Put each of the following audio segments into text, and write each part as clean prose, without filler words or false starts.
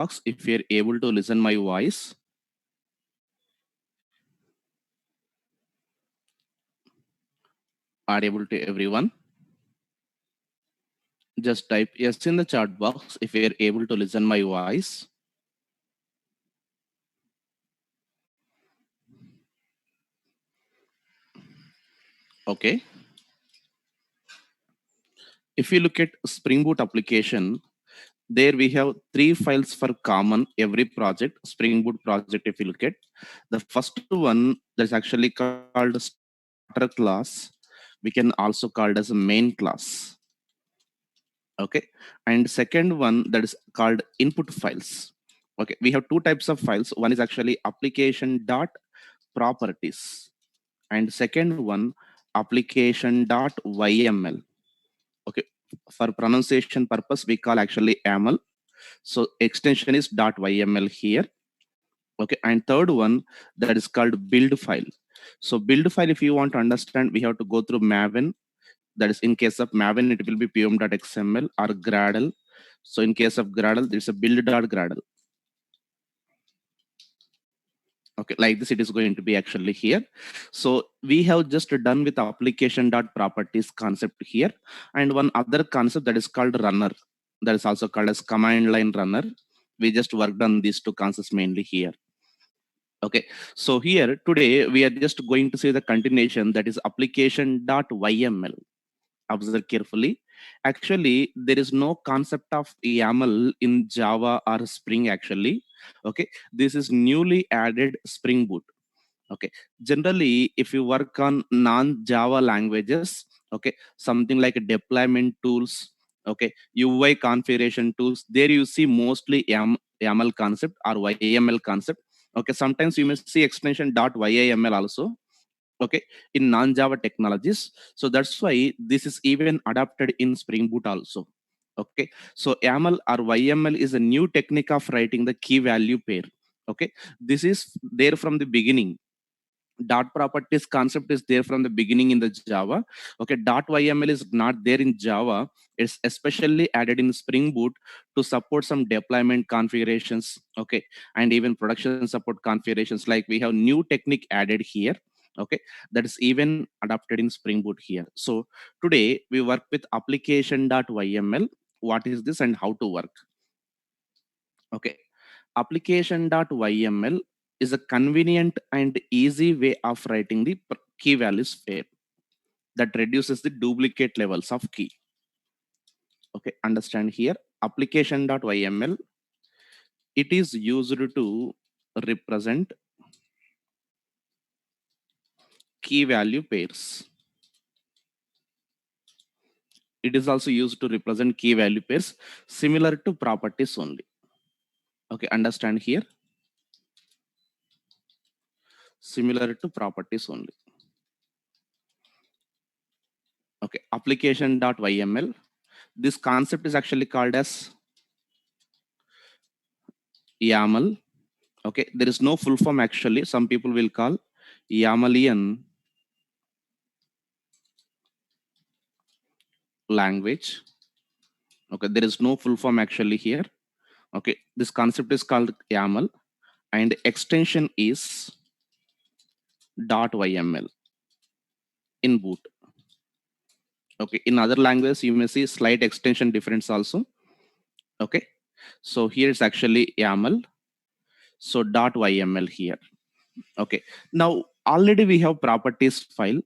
box if you're able to listen my voice. Audible to everyone. Just type yes in the chat box if you're able to listen my voice. Okay. If you look at Spring Boot application, there we have 3 files for common every project, Spring Boot project. If you look at the first one, that's actually called starter class. We can also call it as a main class. Okay. And second one, that is called input files. Okay. We have two types of files. One is actually application dot properties, and second one application dot yml. Okay, for pronunciation purpose we call actually yaml, so extension is .yml here. Okay, and third one, that is called build file. So build file, if you want to understand, we have to go through Maven. That is, in case of Maven it will be pom.xml or Gradle. So in case of Gradle, there's a build.gradle. Okay, like this it is going to be actually here. So we have just done with application dot properties concept here, and one other concept that is called runner, that is also called as command line runner. We just worked on these two concepts mainly here. Okay, so here today we are just going to see the continuation, that is application dot yml. Observe carefully. Actually, there is no concept of YAML in Java or Spring actually. Okay, this is newly added Spring Boot. Okay, generally, if you work on non-Java languages, okay, something like deployment tools, okay, UI configuration tools, there you see mostly YAML concept or YAML concept. Okay, sometimes you may see extension .yaml also, okay, in non-Java technologies. So that's why this is even adapted in Spring Boot also. Okay, so YAML or YML is a new technique of writing the key value pair. Okay, this is there from the beginning. Dot properties concept is there from the beginning in the Java. Okay, dot yml is not there in Java. It's especially added in Spring Boot to support some deployment configurations, okay, and even production support configurations. Like we have new technique added here. Okay, that is even adapted in Spring Boot here. So today we work with application.yml. What is this and how to work? Okay, application.yml is a convenient and easy way of writing the key values pair that reduces the duplicate levels of key. Okay, understand here. Application.yml, it is used to represent key value pairs. It is also used to represent key value pairs similar to properties only. Okay, understand here. Similar to properties only. Okay, application.yml. This concept is actually called as YAML. Okay, there is no full form actually. Some people will call YAMLian language. Okay, there is no full form actually here. Okay, this concept is called YAML, and extension is .yml in boot. Okay, in other languages you may see slight extension difference also. Okay, so here it's actually YAML. So .yml here. Okay, now already we have properties file.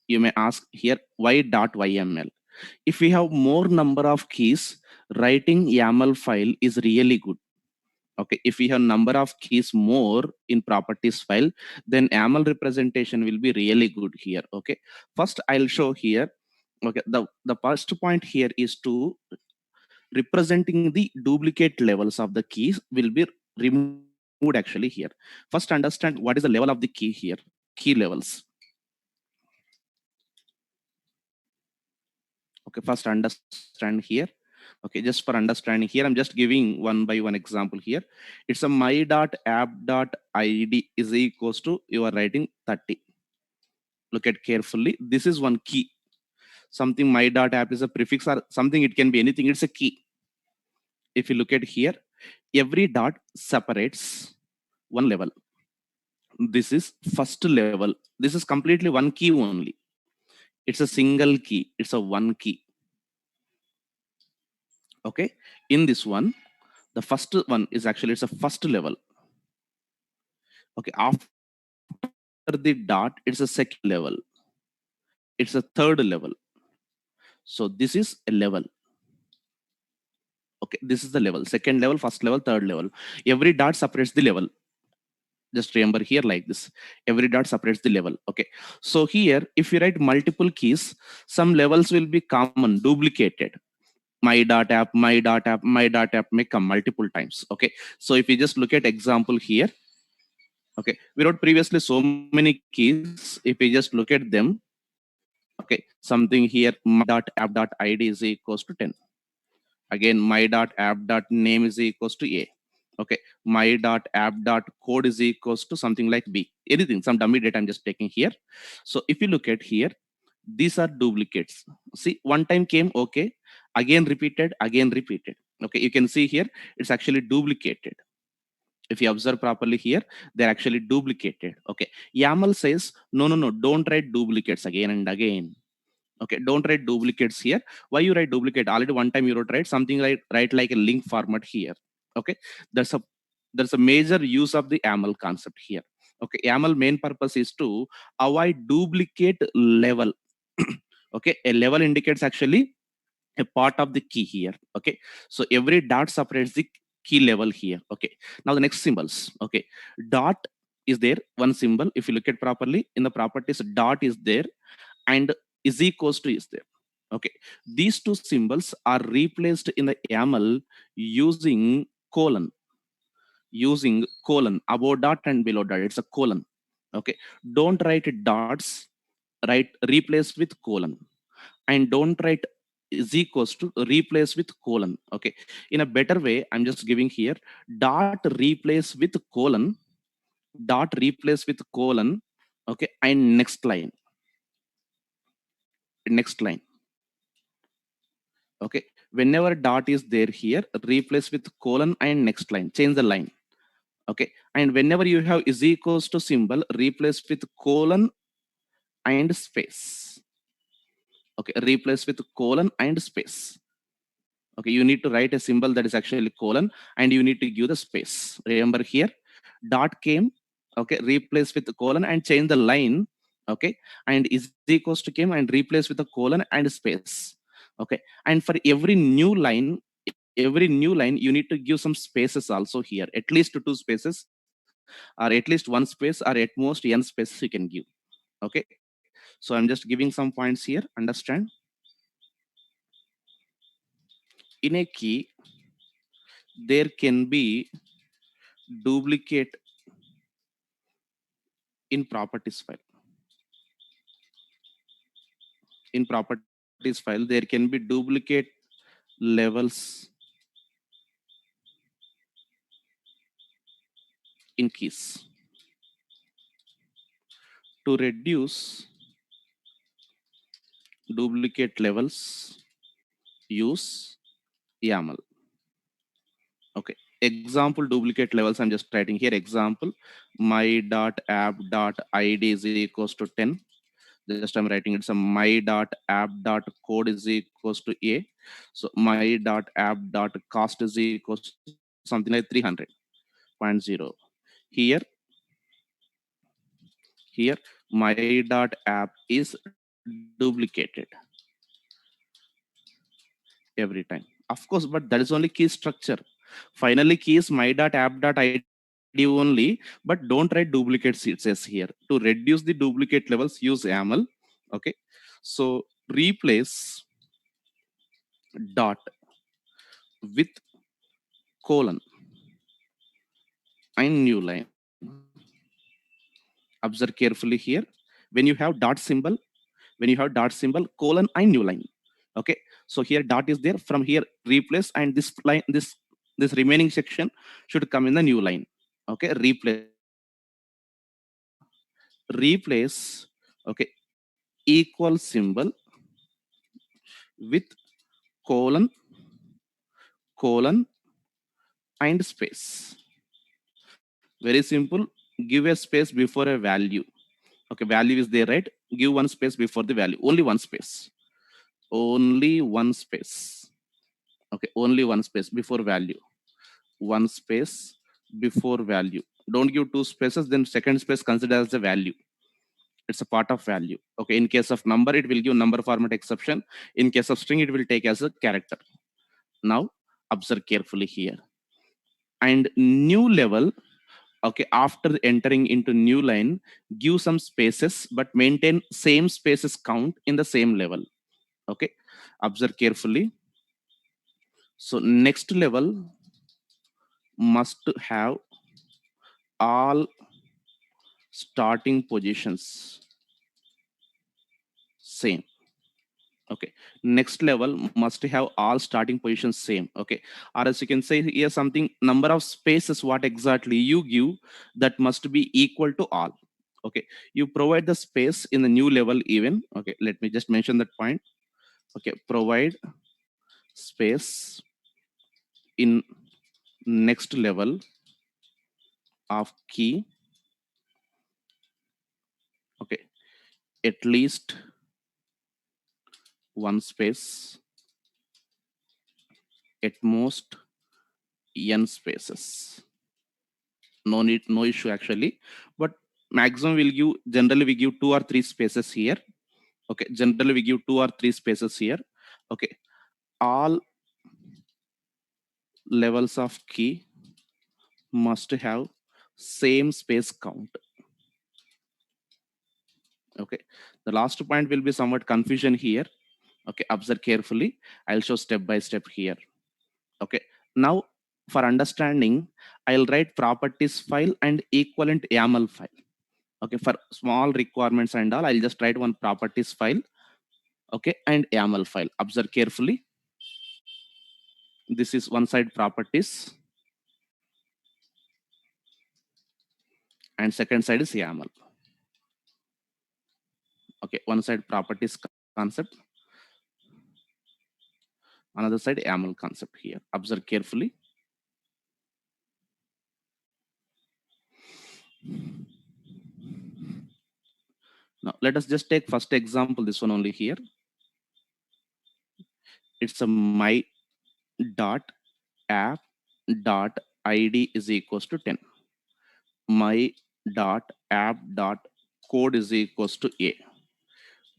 You may ask here why .yml? If we have more number of keys, writing YAML file is really good. Okay, if we have number of keys more in properties file, then YAML representation will be really good here. Okay, first I'll show here. Okay, the first point here is to representing the duplicate levels of the keys will be removed actually here. First understand what is the level of the key here, key levels. Okay, first understand here. Okay, just for understanding here, I'm just giving one by one example here. It's a my.app.id is equals to you are writing 30. Look at carefully. This is one key. Something my.app is a prefix or something, it can be anything. It's a key. If you look at here, every dot separates one level. This is first level. This is completely one key only. It's a single key. It's a one key. Okay. In this one, the first one is actually, it's a first level. Okay. After the dot, it's a second level. It's a third level. So this is a level. Okay. This is the level. Second level, first level, third level. Every dot separates the level. Just remember here like this. Every dot separates the level. Okay. So here, if you write multiple keys, some levels will be common, duplicated. My dot app may come multiple times. Okay. So if you just look at example here, okay, we wrote previously so many keys. If you just look at them, okay, something here, my.app.id is equals to 10. Again, my.app.name is equals to A. Okay, my.app.code is equals to something like B. Anything, some dummy data I'm just taking here. So if you look at here, these are duplicates. See, one time came, okay, again repeated, again repeated. Okay, you can see here, it's actually duplicated. If you observe properly here, they're actually duplicated. Okay, YAML says, no, don't write duplicates again and again. Okay, don't write duplicates here. Why you write duplicate? Already one time you wrote, right, something like write like a link format here. Okay, there's a there's a major use of the YAML concept here. Okay, YAML main purpose is to avoid duplicate level. Okay, a level indicates actually a part of the key here. Okay, so every dot separates the key level here. Okay, now the next symbols. Okay, dot is there, one symbol. If you look at properly in the properties, dot is there and is equals to is there. Okay, these two symbols are replaced in the YAML using colon. Using colon, above dot and below dot, it's a colon. Okay, don't write dots, write replace with colon. And don't write is equals to replace with colon. Okay, in a better way, I'm just giving here, dot replace with colon, dot replace with colon. Okay, and next line, next line. Okay, whenever dot is there here, replace with colon and next line, change the line. Okay, and whenever you have is equals to symbol, replace with colon and space. Okay, replace with colon and space. Okay, you need to write a symbol that is actually colon and you need to give the space. Remember here, dot came, okay, replace with the colon and change the line. Okay, and is equals to came and replace with the colon and space. Okay, and for every new line you need to give some spaces also here, at least two spaces or at least one space or at most n spaces you can give. Okay, so I'm just giving some points here, understand. In a key there can be duplicate in properties file. In properties file there can be duplicate levels in keys. To reduce duplicate levels, use YAML. Okay, example duplicate levels I'm just writing here. Example, my.app.id is equals to 10. Just I'm writing it's a my.app.code is equals to A. So my.app.cost is equals to something like 300.0. Here, here my.app is duplicated every time. Of course, but that is only key structure. Finally, key is my.app.id only, but don't write duplicates, it says here. To reduce the duplicate levels, use YAML. Okay, so replace dot with colon and new line. Observe carefully here. When you have dot symbol, colon and new line. Okay, so here dot is there, from here replace, and this line, this remaining section should come in the new line. Okay, replace, okay, equal symbol with colon, colon and space. Very simple. Give a space before a value. Okay, value is there, right? Give one space before the value. Only one space. Only one space. Okay, only one space before value. One space before value. Don't give two spaces, then second space consider as a value. It's a part of value. Okay, in case of number, it will give number format exception. In case of string, it will take as a character. Now, observe carefully here. And new level, okay, after entering into new line, give some spaces, but maintain same spaces count in the same level. Okay, observe carefully. So next level must have all starting positions same. Okay, next level must have all starting positions same. Okay, or as you can say here something number of spaces what exactly you give, that must be equal to all. Okay, you provide the space in the new level even. Okay, let me just mention that point. Okay, provide space in next level of key. Okay, at least one space, at most n spaces. No need, no issue actually, but maximum will give, generally we give two or three spaces here. Okay, generally we give two or three spaces here. Okay, all levels of key must have same space count. Okay, the last point will be somewhat confusion here. Okay, observe carefully, I'll show step by step here. Okay, now for understanding, I'll write properties file and equivalent YAML file. Okay, for small requirements and all, I'll just write one properties file. Okay, and YAML file. Observe carefully. This is one side properties and second side is YAML. Okay, one side properties concept, another side YAML concept here. Observe carefully. Now let us just take first example, this one only here. It's a my dot app dot id is equals to 10. My dot app dot code is equals to a.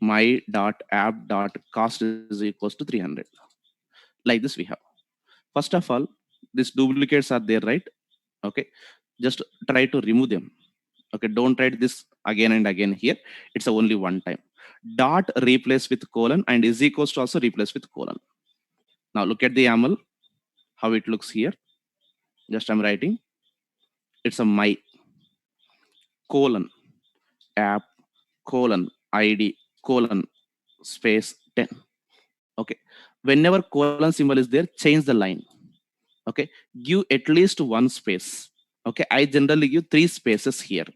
My dot app dot cost is equals to 300. Like this we have. First of all, these duplicates are there, right? Okay, just try to remove them. Okay, don't write this again and again here. It's only one time. Dot replace with colon and is equals to also replace with colon. Now look at the YAML, how it looks here. Just I'm writing. It's a my colon app colon id colon space 10. Okay, whenever colon symbol is there, change the line. Okay, give at least one space. Okay, I generally give three spaces here.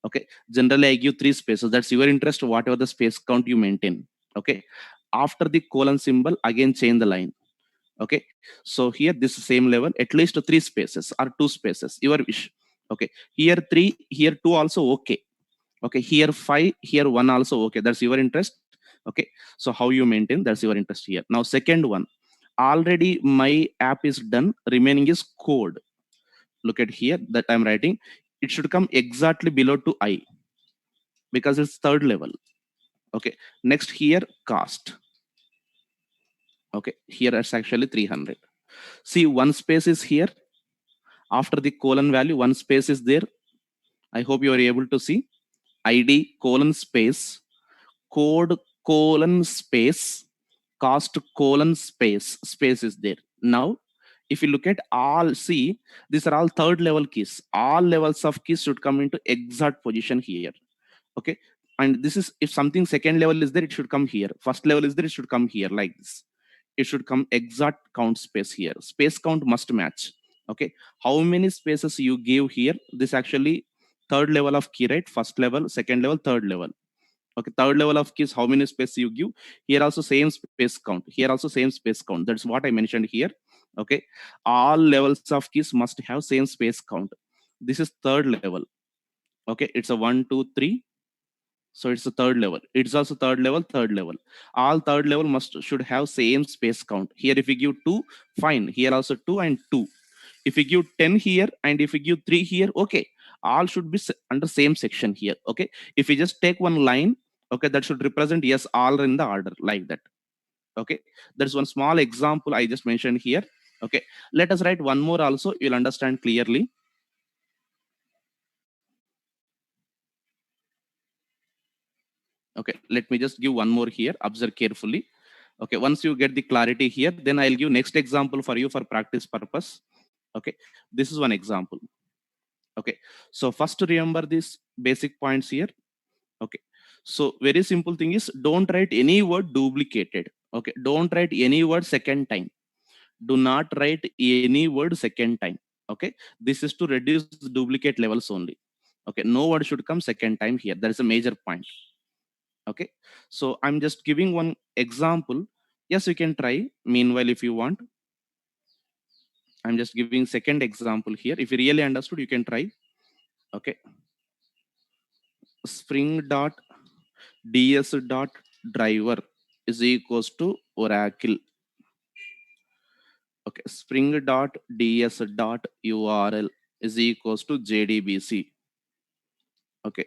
Okay, generally I give three spaces. That's your interest, whatever the space count you maintain. Okay, after the colon symbol, again change the line. Okay, so here this same level, at least three spaces or two spaces, your wish. Okay, here three, here two also okay. Okay, here five, here one also okay. That's your interest. Okay, so how you maintain, that's your interest here. Now second one, already my app is done, remaining is code. Look at here that I'm writing, it should come exactly below to I because it's third level. Okay, next here cost. Okay, here it's actually 300. See, one space is here. After the colon value, one space is there. I hope you are able to see. ID colon space, code colon space, cost colon space, space is there. Now if you look at all, see, these are all third level keys. All levels of keys should come into exact position here. Okay, and this is, if something second level is there, it should come here. First level is there, it should come here like this. It should come exact count space here. Space count must match. Okay, how many spaces you give here, this actually third level of key, right? First level, second level, third level. Okay, third level of keys, how many space you give, here also same space count, here also same space count. That's what I mentioned here. Okay, all levels of keys must have same space count. This is third level. Okay, it's a 1 2 3. So it's a third level. It's also third level, third level. All third level must should have same space count. Here if you give 2, fine. Here also 2 and 2. If you give 10 here and if you give 3 here, okay, all should be under same section here. Okay, if you just take one line, okay, that should represent yes, all in the order, like that. Okay, there's one small example I just mentioned here. Okay, let us write one more also, you'll understand clearly. Okay, let me just give one more here, observe carefully. Okay, once you get the clarity here, then I'll give next example for you for practice purpose. Okay, this is one example. Okay, so first remember these basic points here. Okay, so very simple thing is, don't write any word duplicated. Okay, don't write any word second time. Do not write any word second time. Okay, this is to reduce duplicate levels only. Okay, no word should come second time here. That is a major point. Okay, so I'm just giving one example. Yes, you can try meanwhile if you want. I'm just giving second example here. If you really understood, you can try. Okay, spring dot ds dot driver is equals to oracle. Okay, spring dot ds dot url is equals to jdbc. Okay,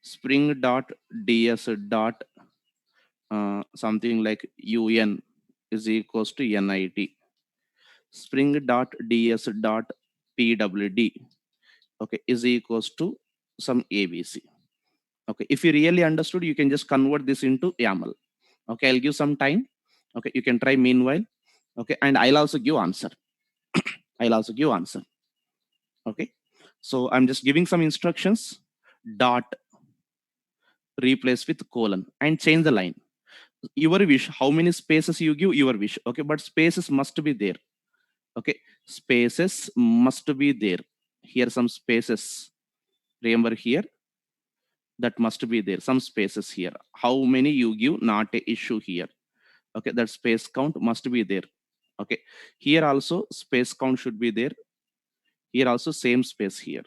spring dot ds dot something like un is equals to nit. Spring dot ds dot pwd, okay, is equals to some abc. Okay, if you really understood, you can just convert this into YAML. Okay, I'll give some time. Okay, you can try meanwhile. Okay, and I'll also give answer. I'll also give answer. Okay, so I'm just giving some instructions. Dot replace with colon and change the line. Your wish, how many spaces you give, your wish. Okay, but spaces must be there. Okay, spaces must be there. Here some spaces, remember here, that must be there, some spaces here. How many you give, not a issue here. Okay, that space count must be there. Okay, here also space count should be there. Here also same space here.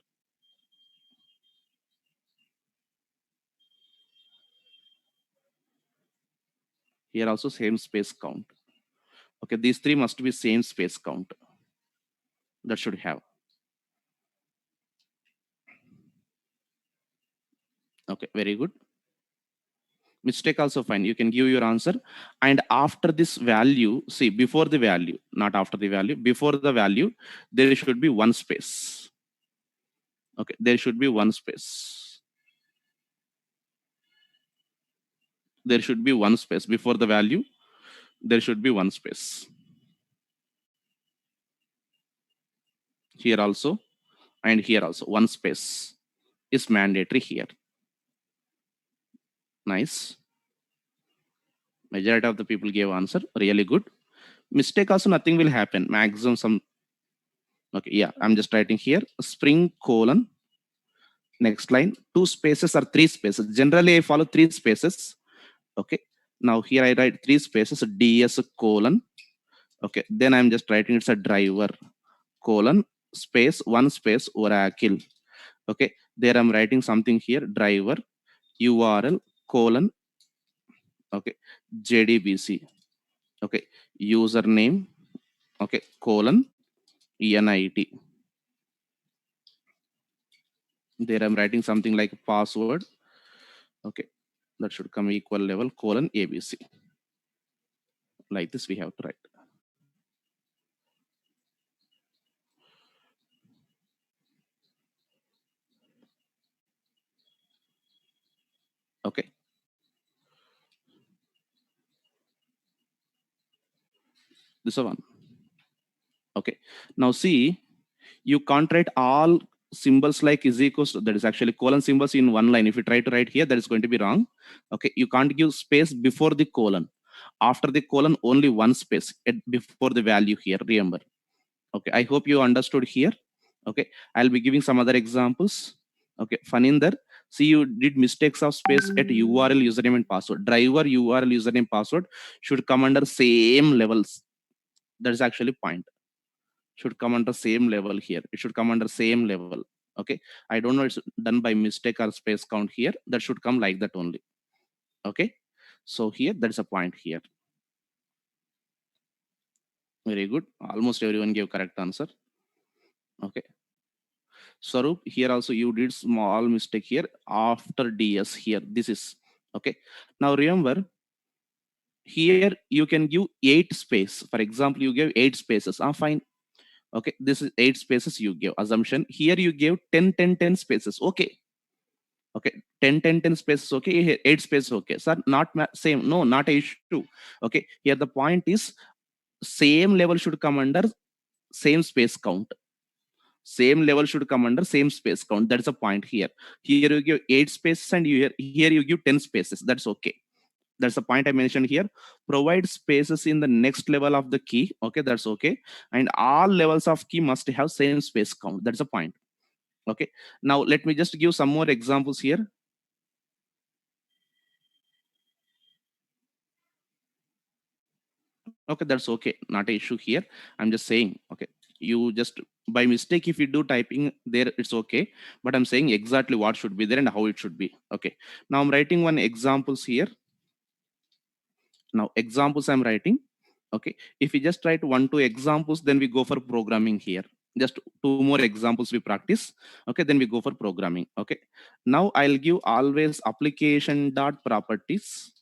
Here also same space count. Okay, these three must be same space count. That should have. Okay, very good. Mistake also fine, you can give your answer. And after this value, see, before the value, not after the value, before the value, there should be one space. Okay, there should be one space. There should be one space before the value. There should be one space. Here also and here also one space is mandatory here. Nice. Majority of the people gave answer, really good. Mistake also nothing will happen, maximum some. Okay, yeah, I'm just writing here spring colon, next line, two spaces or three spaces. Generally I follow three spaces. Okay, now here I write three spaces, ds colon. Okay, then I'm just writing it's a driver colon space one space oracle. Okay, there I'm writing something here, driver url colon, okay, jdbc. Okay, username, okay, colon nit. There I'm writing something like password. Okay, that should come equal level colon abc. Like this we have to write. Okay, this is one. Okay, now see, you can't write all symbols like is equals to, that is actually colon symbols in one line. If you try to write here, that is going to be wrong. Okay, you can't give space before the colon. After the colon, only one space before the value here, remember. Okay, I hope you understood here. Okay, I'll be giving some other examples. Okay, Faninder, see, you did mistakes of space at URL username and password. Driver URL username password should come under same levels. That is actually point. should come under same level here. It should come under same level. Okay, I don't know, it's done by mistake or space count here. That should come like that only. Okay, so here there's a point here. Very good, almost everyone gave correct answer. Okay, Swaroop, here also you did small mistake here after DS here. This is okay. Now remember, here you can give 8 space. For example, you give 8 spaces. Ah, fine. Okay, this is 8 spaces you give. Assumption here you give 10, 10, 10 spaces. Okay. Okay, 10, 10, 10 spaces. Okay, here 8 spaces. Okay, sir, not same. No, not a issue. Okay, here the point is same level should come under same space count. Same level should come under same space count. That's a point here. Here you give 8 spaces and here you give 10 spaces. That's okay. That's the point I mentioned here. Provide spaces in the next level of the key. Okay, that's okay. And all levels of key must have same space count. That's the point. Okay. Now let me just give some more examples here. Okay, that's okay. Not an issue here. I'm just saying, okay, you just by mistake, if you do typing there, it's okay. But I'm saying exactly what should be there and how it should be. Okay. Now I'm writing one examples here. Now examples I'm writing. Okay. If we just write 1, 2 examples, then we go for programming here. Just 2 more examples we practice. Okay. Then we go for programming. Okay. Now I'll give always application dot properties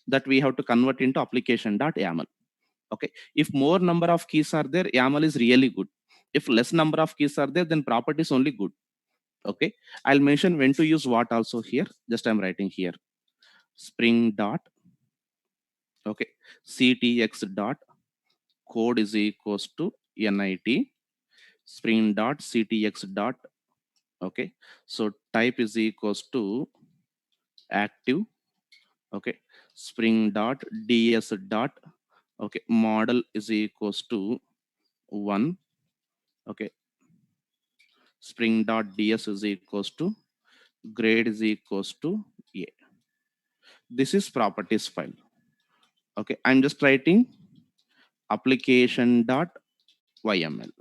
that we have to convert into application dot YAML. Okay, if more number of keys are there, YAML is really good. If less number of keys are there, then property is only good. Okay, I'll mention when to use what also here. Just I'm writing here spring dot, okay, ctx dot code is equals to nit spring dot ctx dot, okay, so type is equals to active. Okay, spring dot ds dot, okay, model is equals to 1. Okay, spring dot ds is equals to grade is equals to a. This is properties file. Okay, I'm just writing application dot yml.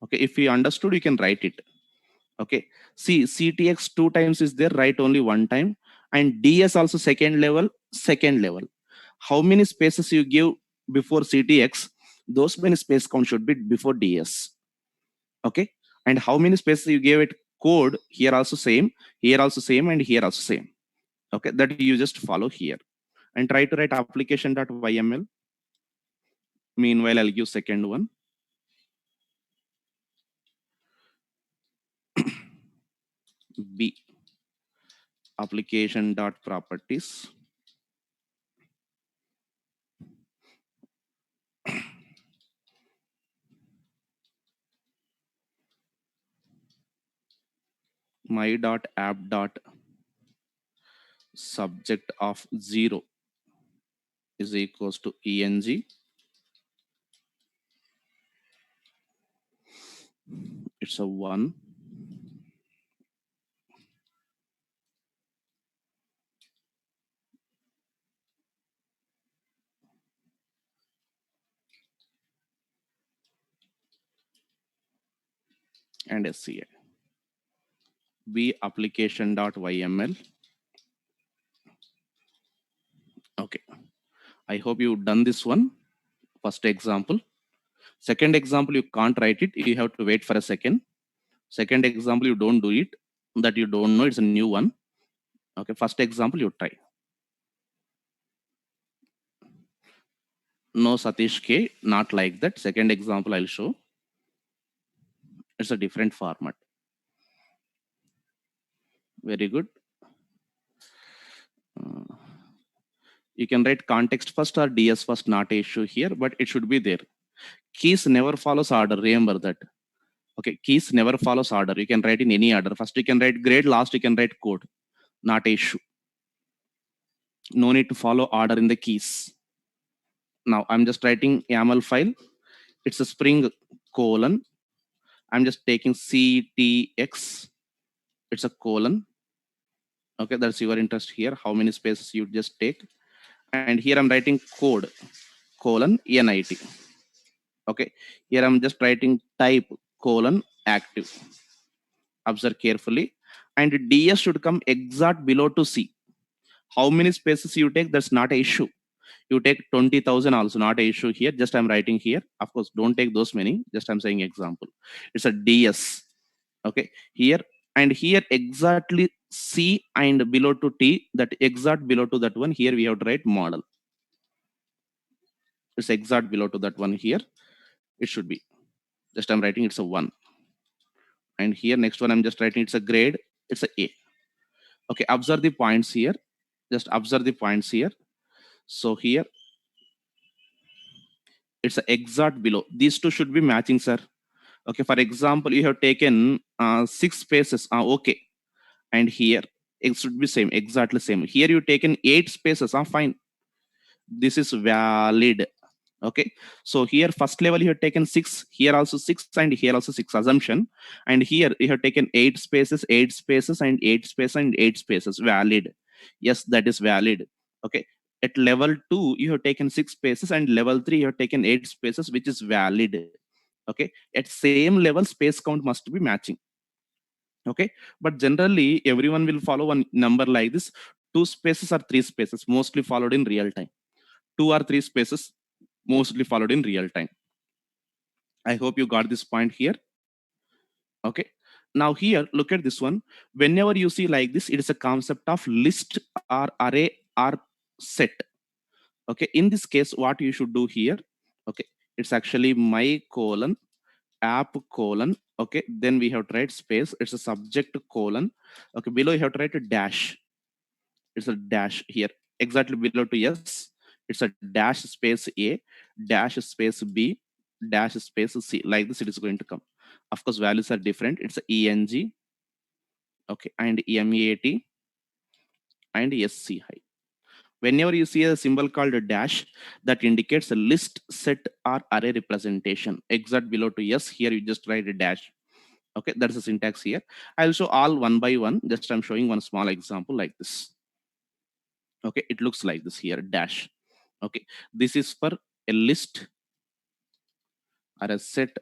Okay, if you understood, you can write it. Okay, see, ctx 2 times is there, write only 1 time, and ds also second level, second level. How many spaces you give before ctx, those many space count should be before ds. Okay, and how many spaces you gave it code, here also same, here also same, and here also same. Okay, that you just follow here and try to write application.yml. Meanwhile, I'll give second one. B application.properties. My.app. Subject of 0 is equals to eng. It's a 1. And SCA. B application.yml. Okay, I hope you've done this one. First example. Second example, you can't write it. You have to wait for a second. Second example, you don't do it. That you don't know, it's a new one. Okay, first example, you try. No, Satish K, not like that. Second example, I'll show. It's a different format. Very good. You can write context first or DS first, not a issue here, but it should be there. Keys never follows order. Remember that. Okay, keys never follows order. You can write in any order. First, you can write grade. Last, you can write code. Not a issue. No need to follow order in the keys. Now, I'm just writing YAML file. It's a spring colon. I'm just taking CTX. It's a colon. Okay, that's your interest here. How many spaces you just take. And here I'm writing code colon NIT. Okay, here I'm just writing type colon active. Observe carefully, and DS should come exact below to C. How many spaces you take, that's not a issue. You take 20,000 also, not a issue here. Just I'm writing here. Of course, don't take those many. Just I'm saying example. It's a DS. Okay, here and here exactly C and below to T. That exact below to that one. Here we have to write model. It's exact below to that one here. It should be. Just I'm writing it's a 1. And here next one I'm just writing it's a grade. It's a A. Okay, observe the points here. Just observe the points here. So here it's a exact below. These two should be matching, sir. Okay, for example, you have taken 6 spaces. Okay, and here it should be same, exactly same. Here you taken 8 spaces. Fine. This is valid. Okay, so here first level you have taken 6, here also 6, and here also 6 assumption, and here you have taken 8 spaces, 8 spaces, and 8 spaces, and 8 spaces. Valid. Yes, that is valid. Okay, at level 2 you have taken 6 spaces, and level 3 you have taken 8 spaces, which is valid. Okay, at same level space count must be matching. Okay, but generally everyone will follow one number like this: 2 spaces or 3 spaces, mostly followed in real time. 2 or 3 spaces, mostly followed in real time. I hope you got this point here. Okay, now here look at this one. Whenever you see like this, it is a concept of list or array or set. Okay, in this case what you should do here, okay, it's actually my colon app colon. Okay, then we have to write space. It's a subject colon. Okay, below you have to write a dash. It's a dash here, exactly below to yes. It's a dash space A, dash space B, dash space C. Like this it is going to come. Of course values are different. It's a ENG, okay, and MEAT and SC high. Whenever you see a symbol called a dash, that indicates a list, set, or array representation. Exact below to yes, here you just write a dash. Okay, that's the syntax here. I'll show all one by one. Just I'm showing one small example like this. Okay, it looks like this here, dash. Okay, this is for a list or a set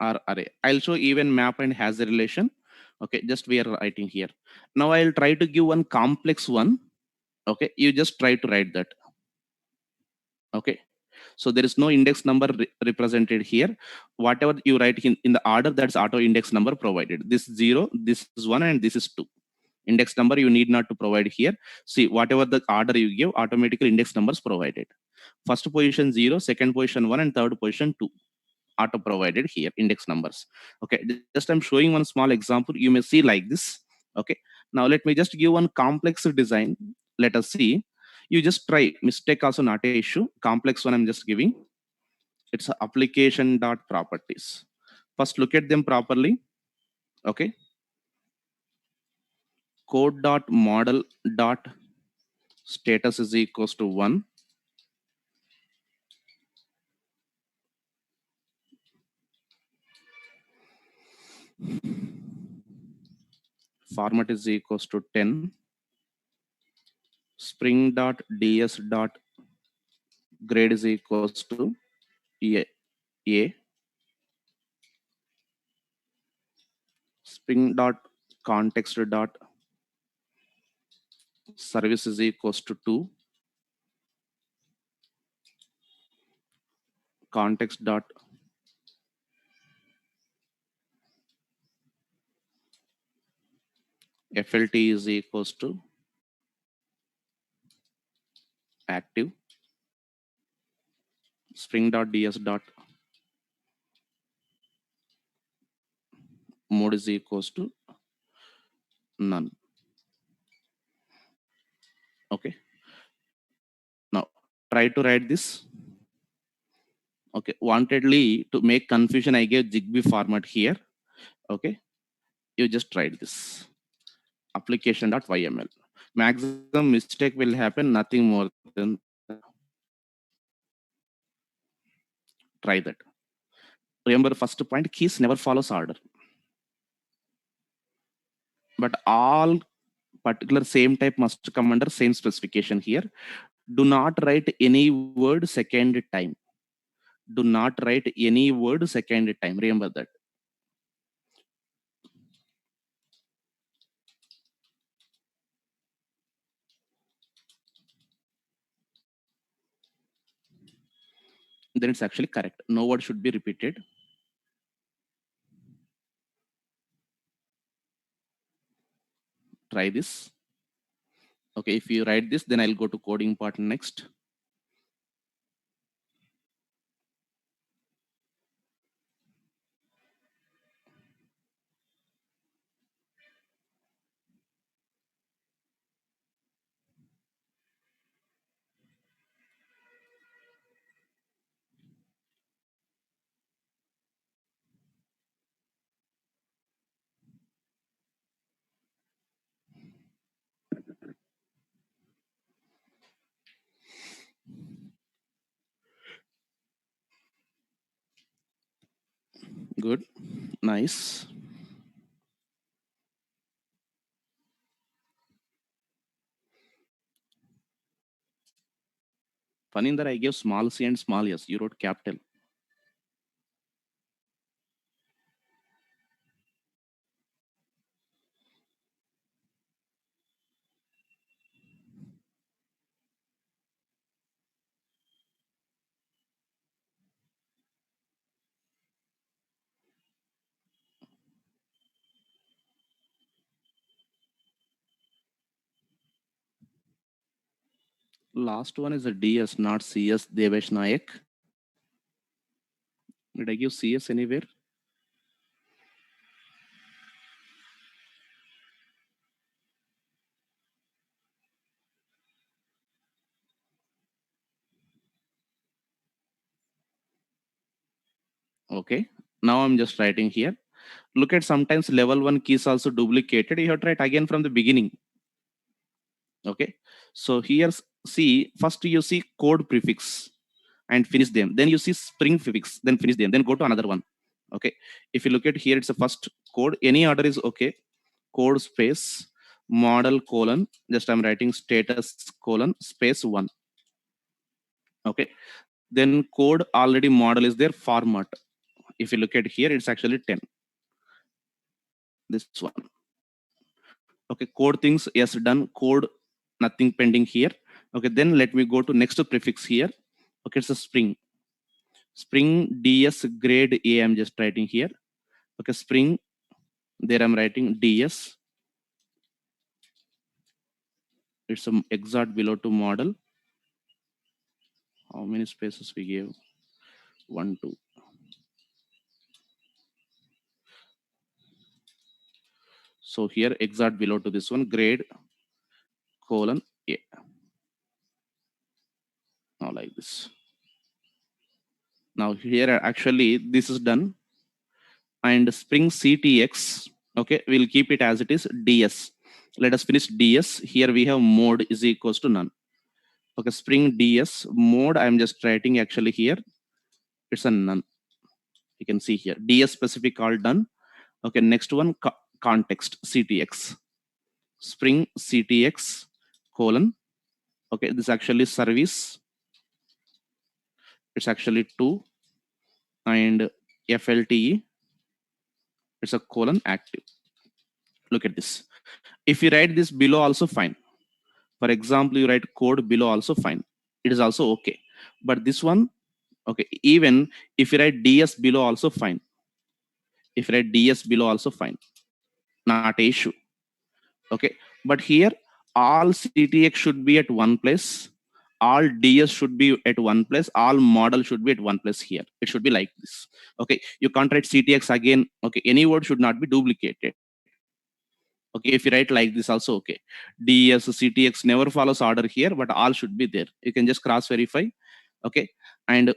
or array. I'll show even map and has a relation. Okay, just we are writing here. Now I'll try to give one complex one. Okay, you just try to write that. Okay, so there is no index number represented here. Whatever you write in the order, that's auto index number provided. This 0, this is 1, and this is 2. Index number you need not to provide here. See, whatever the order you give, automatically index numbers provided. First position 0, second position 1, and third position 2. Auto provided here, index numbers. Okay, just I'm showing one small example. You may see like this. Okay, now let me just give one complex design. Let us see. You just try. Mistake also not a issue. Complex one I'm just giving. It's a application dot properties. First look at them properly. Okay, code dot model dot status is equals to 1. Format is equals to 10. Spring dot ds dot grade is equals to a. Spring dot context dot service is equals to 2. Context dot flt is equals to active. Spring dot ds dot mode is equals to none. Okay, now try to write this. Okay, wantedly to make confusion I gave Zigbee format here. Okay, you just write this application.yml. Maximum mistake will happen, nothing more than try that. Remember first point, keys never follows order, but all particular same type must come under same specification here. Do not write any word second time. Do not write any word second time. Remember that. Then it's actually correct. No word should be repeated. Try this. Okay, if you write this, then I'll go to coding part next. Good. Nice. Funny that I gave small c and small s. You wrote capital. Last one is a DS, not CS. Devesh Nayak. Did I give CS anywhere? Okay. Now I'm just writing here. Look at sometimes level 1 keys also duplicated. You have to write again from the beginning. Okay. So here, see, first you see code prefix and finish them. Then you see spring prefix, then finish them. Then go to another one. Okay. If you look at here, it's a first code. Any order is okay. Code space model colon. Just I'm writing status colon space 1. Okay. Then code already model is there format. If you look at here, it's actually 10. This one. Okay, code things, yes, done. Code, nothing pending here. Okay, then let me go to next prefix here. Okay, it's a spring. Spring DS grade A, I'm just writing here. Okay, spring, there I'm writing DS. It's some exact below to model. How many spaces we gave? 1, 2. So here exact below to this one, grade colon A. Now like this. Now here actually this is done. And spring CTX, okay, we'll keep it as it is DS. Let us finish DS. Here we have mode is equals to none. Okay, spring DS mode, I'm just writing actually here. It's a none. You can see here DS specific all done. Okay, next one context CTX. Spring CTX colon. Okay, this actually service. It's actually 2 and FLTE. It's a colon active. Look at this. If you write this below also fine. For example, you write code below also fine. It is also okay. But this one, okay, even if you write DS below also fine. If you write DS below also fine. Not a issue. Okay. But here, all CTX should be at one place. All DS should be at one place. All model should be at one place here. It should be like this. Okay. You can't write CTX again. Okay. Any word should not be duplicated. Okay, if you write like this also okay. DS, CTX never follows order here, but all should be there. You can just cross verify. Okay, and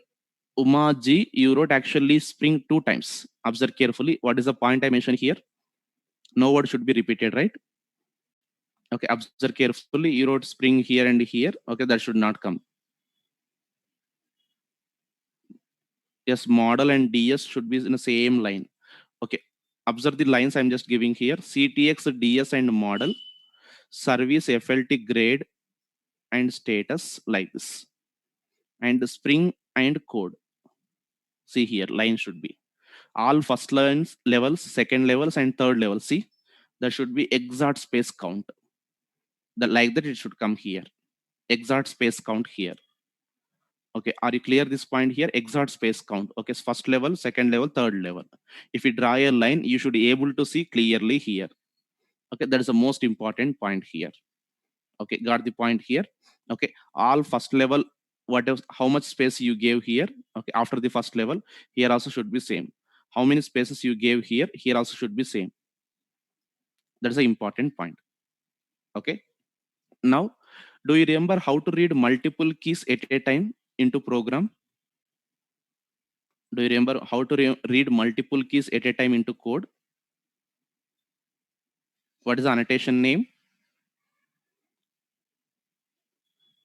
Uma G, you wrote actually spring 2 times. Observe carefully. What is the point I mentioned here? No word should be repeated, right? Okay, observe carefully. You wrote spring here and here. Okay, that should not come. Yes, model and DS should be in the same line. Okay, observe the lines I'm just giving here. CTX, DS, and model, service, FLT, grade, and status like this. And the spring and code. See here, line should be all first levels, second levels, and third level. See, there should be exact space count. That like that it should come here. Exact space count here. Okay, are you clear this point here? Exact space count. Okay, so first level, second level, third level. If you draw a line, you should be able to see clearly here. Okay, that is the most important point here. Okay, got the point here. Okay, all first level, whatever, how much space you gave here. Okay, after the first level, here also should be same. How many spaces you gave here, here also should be same. That's the important point. Okay, now do you remember how to read multiple keys at a time into program? Do you remember how to read multiple keys at a time into code? What is the annotation name?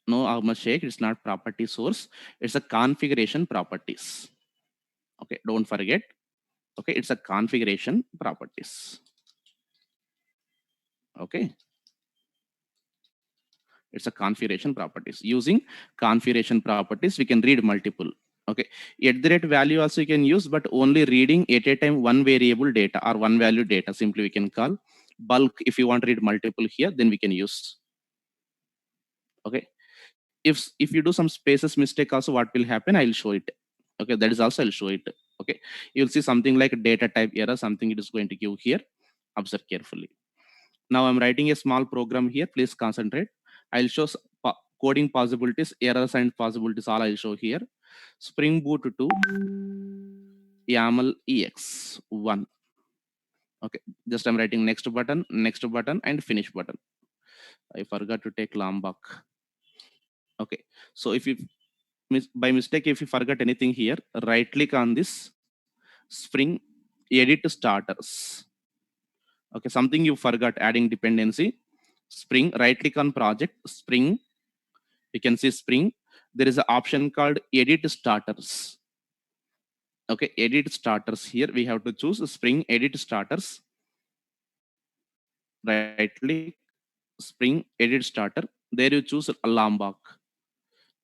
No, Shake, it's not property source. It's a configuration properties. Okay, don't forget. Okay, it's a configuration properties. Okay, it's a configuration properties. Using configuration properties, we can read multiple. Okay, at the rate value also you can use, but only reading at a time one variable data or one value data. Simply we can call bulk. If you want to read multiple here, then we can use. Okay, if you do some spaces mistake also, what will happen? I'll show it. Okay, that is also I'll show it. Okay, you'll see something like data type error, something it is going to give here. Observe carefully. Now I'm writing a small program here. Please concentrate. I'll show coding possibilities, errors and possibilities. All I'll show here. Spring Boot to YAML EX1. Okay, just I'm writing next button, and finish button. I forgot to take Lombok. Okay, so if you by mistake, if you forgot anything here, right click on this Spring Edit Starters. Okay, something you forgot, adding dependency. Spring, right click on project, Spring. You can see Spring. There is an option called Edit Starters. Okay, Edit Starters. Here we have to choose Spring Edit Starters. Right click, Spring Edit Starter. There you choose Lombok.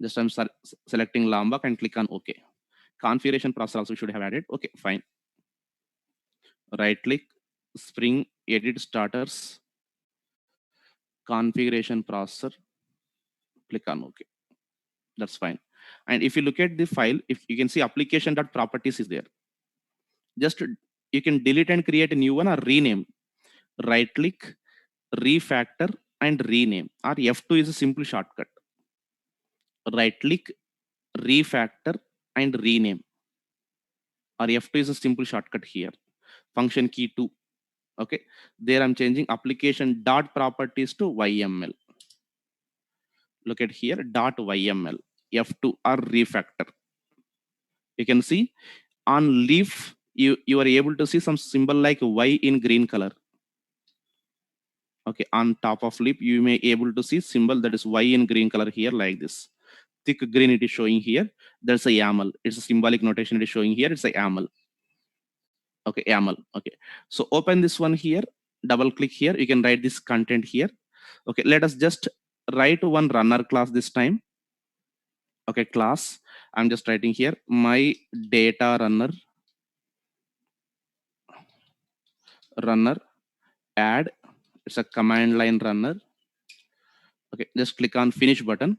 Just I'm selecting Lombok and click on OK. Configuration process also should have added. Okay, fine. Right click, Spring Edit Starters, configuration processor, click on OK. That's fine. And if you look at the file, if you can see application.properties is there. Just you can delete and create a new one or rename. Right click, refactor and rename, or F2 is a simple shortcut. Right click, refactor and rename, or F2 is a simple shortcut here. Function key 2. Okay, there I'm changing application dot properties to YML. Look at here, dot YML, F2 or refactor. You can see on leaf, you are able to see some symbol like Y in green color. Okay, on top of leaf, you may able to see symbol that is Y in green color here like this. Thick green it is showing here. There's a YAML. It's a symbolic notation it is showing here. It's a YAML. Okay, YAML. Okay, so open this one here. Double click here. You can write this content here. Okay, let us just write one runner class this time. Okay, class. I'm just writing here my data runner add. It's a command line runner. Okay, just click on finish button.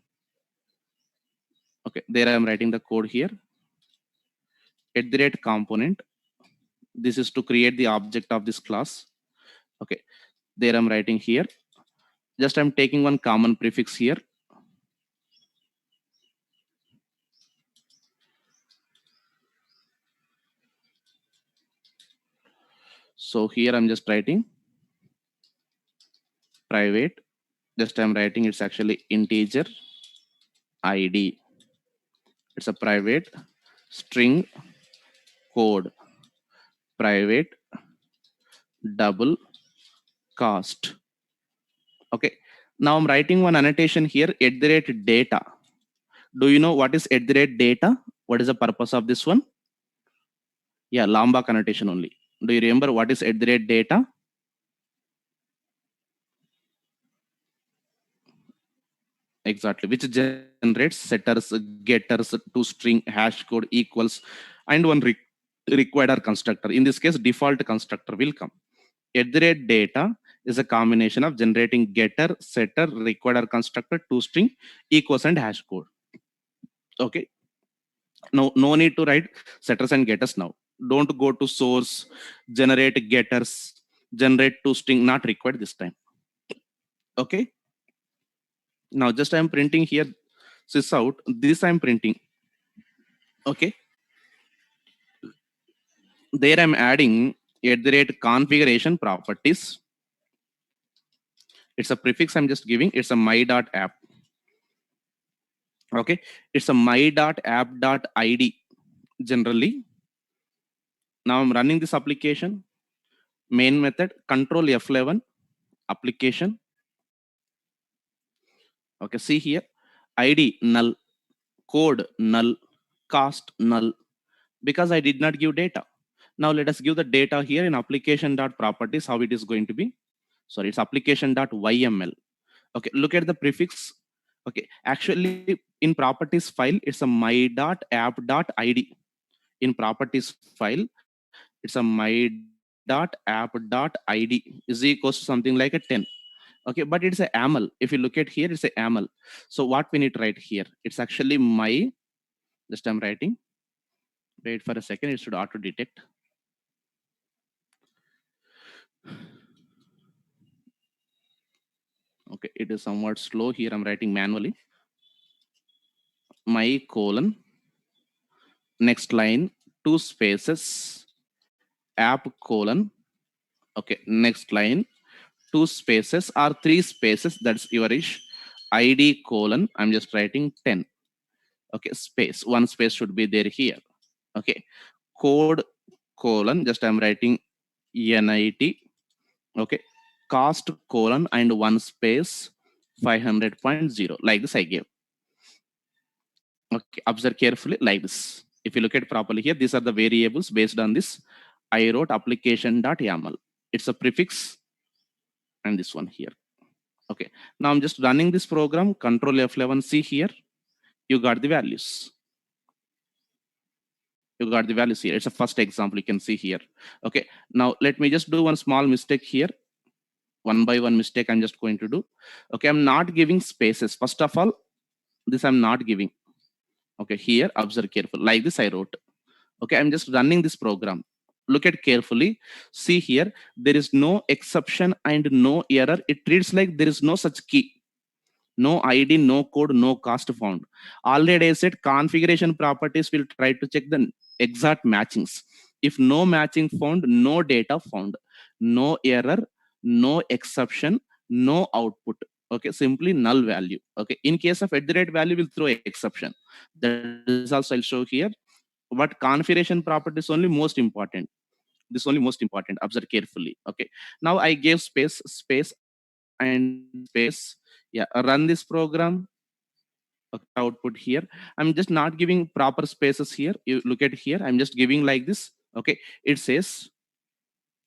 Okay, there I am writing the code here. At the rate component. This is to create the object of this class. Okay, there I'm writing here. Just I'm taking one common prefix here. So here I'm just writing private. Just I'm writing it's actually integer ID. It's a private string code, private double cost. Okay, now I'm writing one annotation here at the rate data. Do you know what is at the rate data? What is the purpose of this one? Yeah, Lombok annotation only. Do you remember what is at the rate data? Exactly, which generates setters, getters to string hash code equals and one required or constructor. In this case, default constructor will come. At the rate data is a combination of generating getter, setter, required or constructor, toString, equals and hash code. Okay. No need to write setters and getters now. Don't go to source, generate getters, generate toString, not required this time. Okay. Now just I'm printing here sys out. This I'm printing. Okay. There I'm adding at the rate configuration properties. It's a prefix I'm just giving. It's a my.app. Okay. It's a my.app.id generally. Now I'm running this application. Main method, control F11, application. Okay, see here, ID null, code null, cost null, because I did not give data. Now let us give the data here in application.properties, how it is going to be. Sorry, it's application.yml. Okay, look at the prefix. Okay, actually in properties file, it's a my.app.id. In properties file, it's a my.app.id is equals to something like a 10. Okay, but it's a YAML. If you look at here, it's a YAML. So what we need to write here, it's actually my, just I'm writing, wait for a second, it should auto detect. Okay, it is somewhat slow here, I'm writing manually. My colon, next line, 2 spaces, app colon, okay, next line, 2 spaces or 3 spaces, that's your ish, ID colon, I'm just writing 10. Okay, space, one space should be there here. Okay, code colon, just I'm writing NIT. Okay, cost colon and one space 500.0, like this I gave. Okay, observe carefully like this. If you look at properly here, these are the variables based on this. I wrote application.yaml. It's a prefix and this one here. Okay, now I'm just running this program, control F11, see here, you got the values. You got the values here. It's a first example you can see here. Okay, now let me just do one small mistake here. One by one mistake I'm just going to do. Okay, I'm not giving spaces. First of all, this I'm not giving. Okay, here observe careful. Like this I wrote. Okay, I'm just running this program. Look at carefully. See here, there is no exception and no error. It treats like there is no such key. No ID, no code, no cost found. Already I said configuration properties will try to check the exact matchings. If no matching found, no data found, no error, no exception, no output. Okay, simply null value. Okay, in case of at the rate value, we'll throw exception. That is also I'll show here. But configuration property is only most important. This only most important. Observe carefully. Okay, now I gave space, space, and space. Yeah, run this program. Okay, output here. I'm just not giving proper spaces here. You look at here. I'm just giving like this. Okay, it says,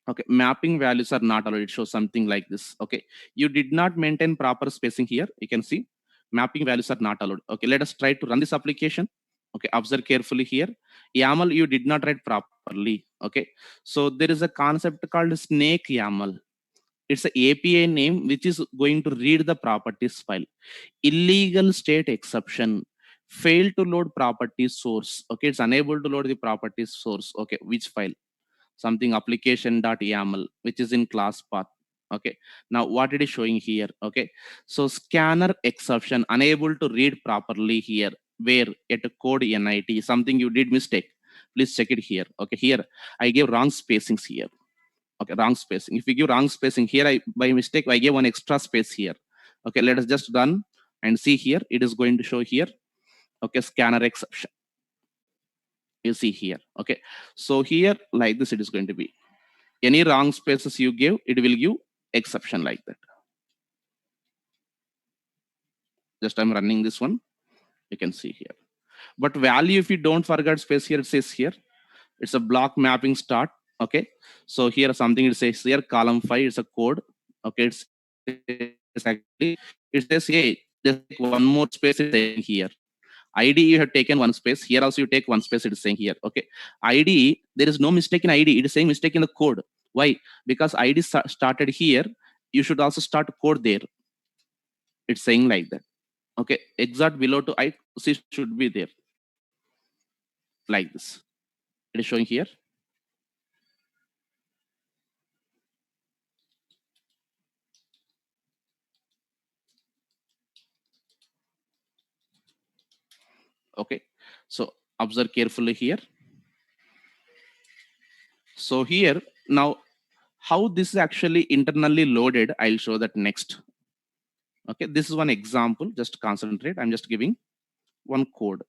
okay, mapping values are not allowed. It shows something like this. Okay, you did not maintain proper spacing here. You can see mapping values are not allowed. Okay, let us try to run this application. Okay, observe carefully here. YAML you did not write properly. Okay, so there is a concept called snake YAML. It's a API name which is going to read the properties file. Illegal state exception, fail to load properties source. Okay, it's unable to load the properties source. Okay, which file? Something application.yaml, which is in class path. Okay, now what it is showing here. Okay, so scanner exception, unable to read properly here. Where at code NIT, something you did mistake. Please check it here. Okay, here I gave wrong spacings here. Okay, wrong spacing. If we give wrong spacing here, I by mistake I gave one extra space here. Okay, let us just run and see here. It is going to show here. Okay, scanner exception. You see here. Okay, so here like this it is going to be. Any wrong spaces you give, it will give exception like that. Just I'm running this one. You can see here. But value, if you don't forget space here, it says here. It's a block mapping start. Okay, so here something it says here column 5 is a code. Okay, it says actually it says hey, just one more space is saying here. ID you have taken one space. Here also you take one space. It is saying here. Okay. ID, there is no mistake in ID. It is saying mistake in the code. Why? Because ID started here. You should also start code there. It's saying like that. Okay. Exact below to I C should be there. Like this. It is showing here. Okay. So observe carefully here. So here now how this is actually internally loaded, I'll show that next. Okay, this is one example. Just concentrate. I'm just giving one code.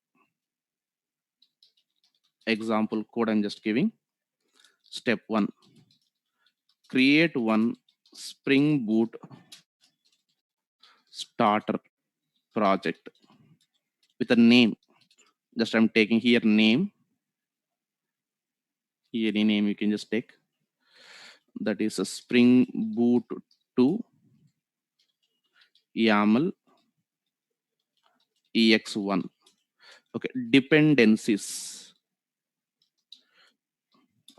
Example code I'm just giving. Step 1. Create one Spring Boot starter project with a name. Just I'm taking here name. Here any name you can just take. That is a Spring Boot 2 YAML EX1. Okay, dependencies.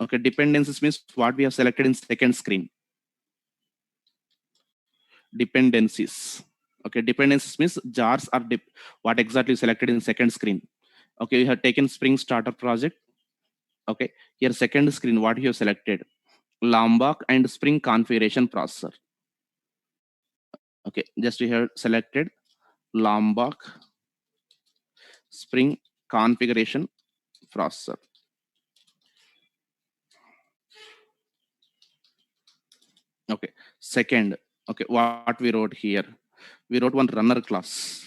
Okay, dependencies means what we have selected in second screen. Dependencies. Okay, dependencies means jars are what exactly selected in second screen. Okay, you have taken Spring Starter project. Okay, here second screen, what you have selected? Lombok and Spring configuration processor. Okay, just you have selected Lombok Spring configuration processor. Okay, second, okay, what we wrote here? We wrote one runner class.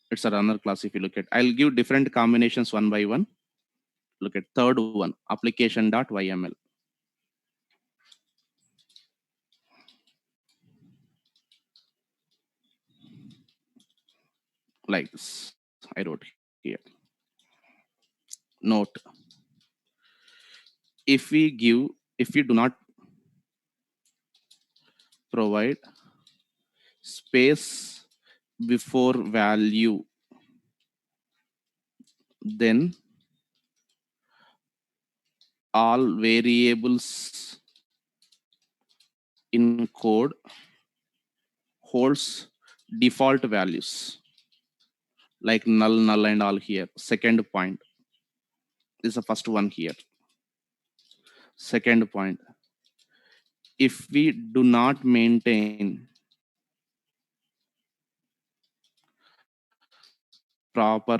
It's a runner class. If you look at, I'll give different combinations one by one. Look at third one, application.yml. Like this, I wrote here. Note, if we do not provide space before value, then all variables in code holds default values like null and all here. Second point is the first one here. Second point, if we do not maintain proper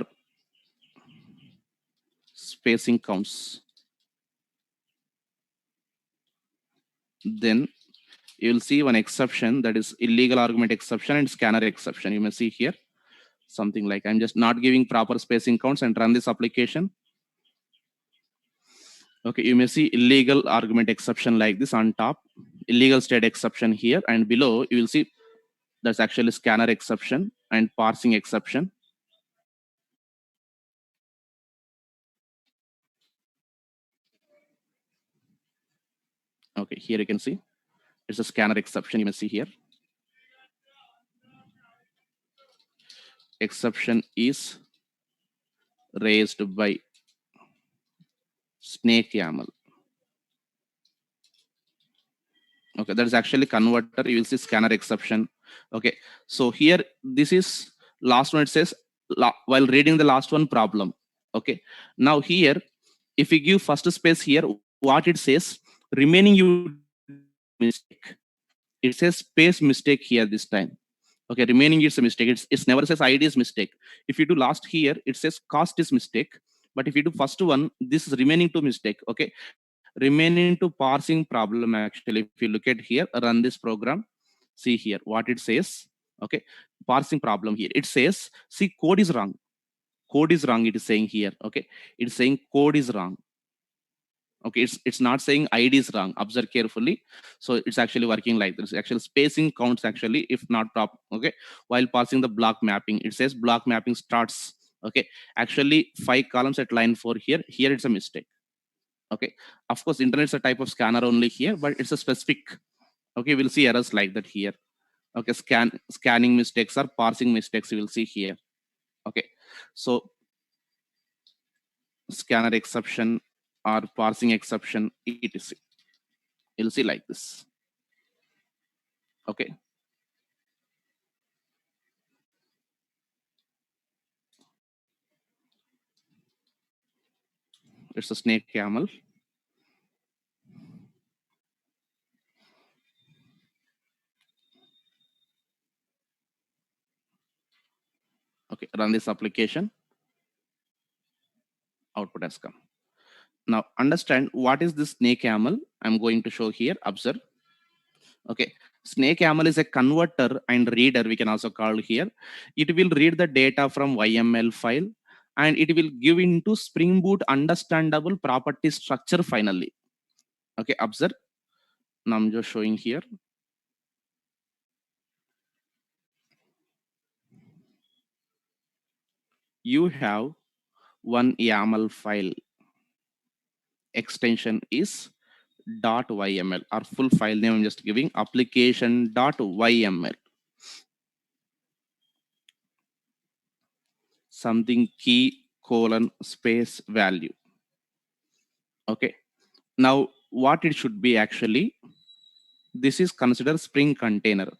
spacing counts, then you will see one exception, that is illegal argument exception and scanner exception. You may see here something like, I'm just not giving proper spacing counts and run this application. Okay, you may see illegal argument exception like this on top, illegal state exception here, and below you will see that's actually scanner exception and parsing exception. Okay, here you can see it's a scanner exception. You may see here exception is raised by snake YAML. Okay, that is actually converter. You will see scanner exception. Okay, so here this is last one. It says while reading the last one problem. Okay, now here if we give first space here, what it says, remaining you mistake. It says space mistake here this time. Okay, remaining is a mistake. It's never says ID is mistake. If you do last here, it says cost is mistake. But if you do first one, this is remaining to mistake. Okay, remaining to parsing problem. Actually, if you look at here, run this program, see here what it says. Okay, parsing problem here. It says, see, code is wrong. Code is wrong. It is saying here. Okay, it's saying code is wrong. Okay, it's not saying ID is wrong. Observe carefully. So it's actually working like this. Actual spacing counts actually if not proper. Okay, while passing the block mapping, it says block mapping starts. Okay, actually 5 columns at line 4 here. Here it's a mistake. Okay, of course internet's a type of scanner only here, but it's a specific. Okay, we'll see errors like that here. Okay, scanning mistakes or parsing mistakes you will see here. Okay, so scanner exception or parsing exception, etc. You'll see like this. Okay, it's a snake camel. Okay, run this application. Output has come. Now understand what is this snake camel. I'm going to show here. Observe. Okay, snake YAML is a converter and reader, we can also call here. It will read the data from YML file and it will give into Spring Boot understandable property structure finally. Okay, observe. Now I'm just showing here. You have one YAML file. Extension is .yml or full file name. I'm just giving application.yml. Something key colon space value. Okay. Now what it should be actually, this is considered Spring container.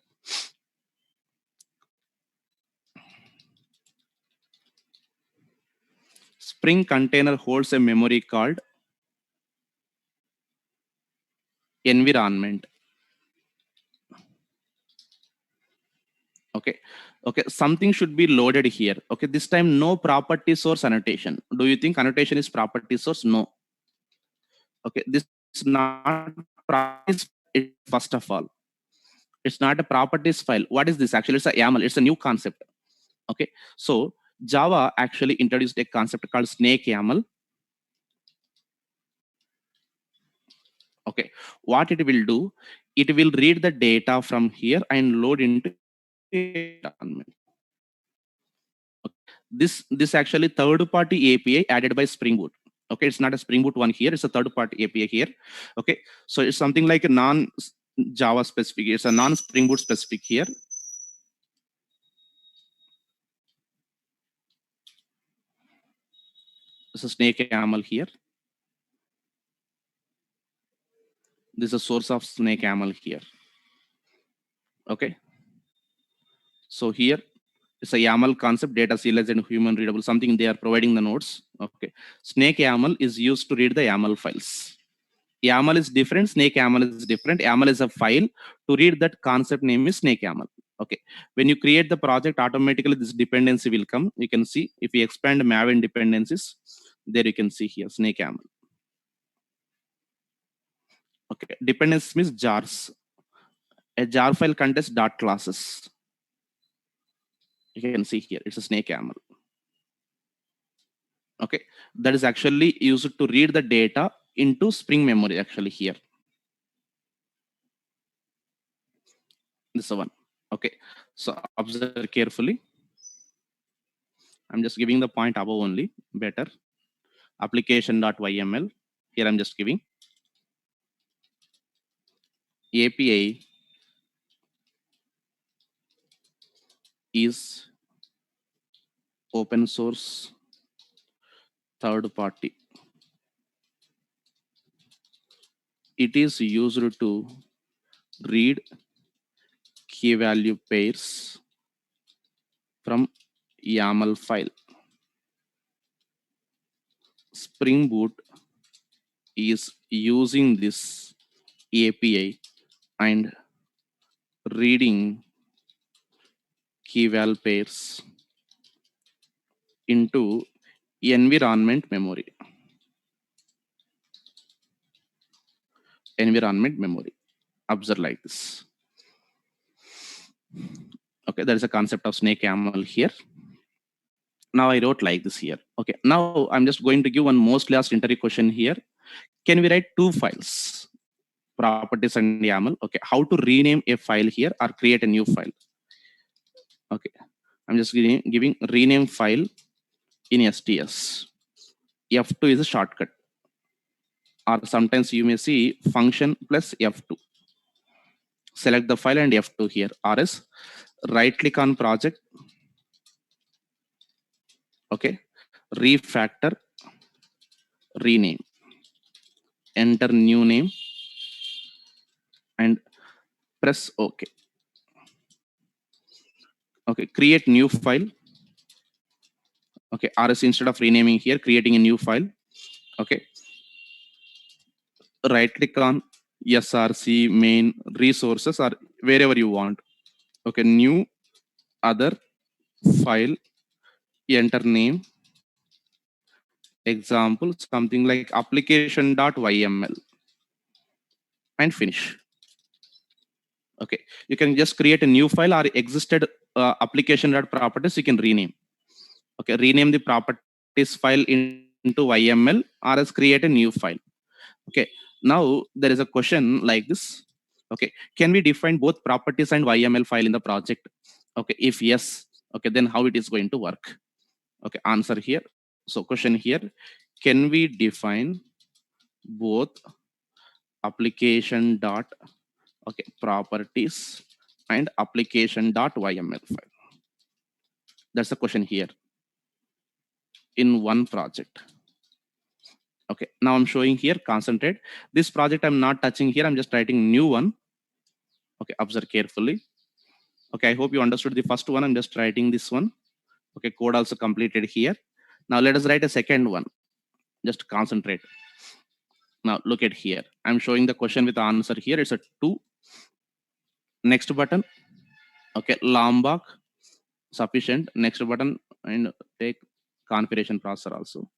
Spring container holds a memory called environment. Okay. Okay. Something should be loaded here. Okay. This time, no property source annotation. Do you think annotation is property source? No. Okay. This is not properties. First of all, it's not a properties file. What is this? Actually, it's a YAML. It's a new concept. Okay. So Java actually introduced a concept called snake YAML. Okay, what it will do, it will read the data from here and load into environment. This actually third party API added by Spring Boot. Okay, it's not a Spring Boot one here, it's a third party API here. Okay, so it's something like a non Java specific, it's a non Spring Boot specific here. This is snake YAML here. This is a source of snake YAML here. Okay, so here it's a YAML concept, data serialized and human readable, something they are providing the nodes. Okay, snake YAML is used to read the YAML files. YAML is different, snake YAML is different. YAML is a file. To read that concept name is snake YAML. Okay, when you create the project, automatically this dependency will come. You can see if we expand Maven dependencies, there you can see here snake YAML. Okay, dependency means jars. A jar file contains dot classes. You can see here it's a snake YAML. Okay, that is actually used to read the data into Spring memory actually here. This is one. Okay, so observe carefully. I'm just giving the point above only, better. Application.yml. Here I'm just giving API is open source third party. It is used to read key value pairs from YAML file. Spring Boot is using this API and reading key value pairs into environment memory. Environment memory. Observe like this. Okay, there is a concept of snake YAML here. Now I wrote like this here. Okay, now I'm just going to give one mostly asked interview question here. Can we write two files, properties and YAML? Okay, how to rename a file here or create a new file? Okay, I'm just giving rename file in STS. F2 is a shortcut, or sometimes you may see function plus F2. Select the file and F2 here, or else right click on project, Okay, refactor, rename, enter new name, and press OK. Okay, create new file. Okay, RS instead of renaming here, creating a new file. Okay, right click on SRC main resources or wherever you want. Okay, new other file, enter name, example, something like application.yml and finish. Okay, you can just create a new file or existed application.properties you can rename. Okay, rename the properties file into YML or else create a new file. Okay, now there is a question like this. Okay, can we define both properties and YML file in the project? Okay, if yes, okay, then how it is going to work? Okay, answer here. So question here, can we define both application dot okay properties and application dot YML file? That's the question here in one project. Okay, now I'm showing here, concentrate. This project I'm not touching here, I'm just writing new one. Okay, observe carefully. Okay, I hope you understood the first one. I'm just writing this one. Okay, code also completed here. Now let us write a second one. Just concentrate. Now look at here. I'm showing the question with the answer here. It's a 2. Next button. Okay, Lombok sufficient. Next button and take configuration processor also.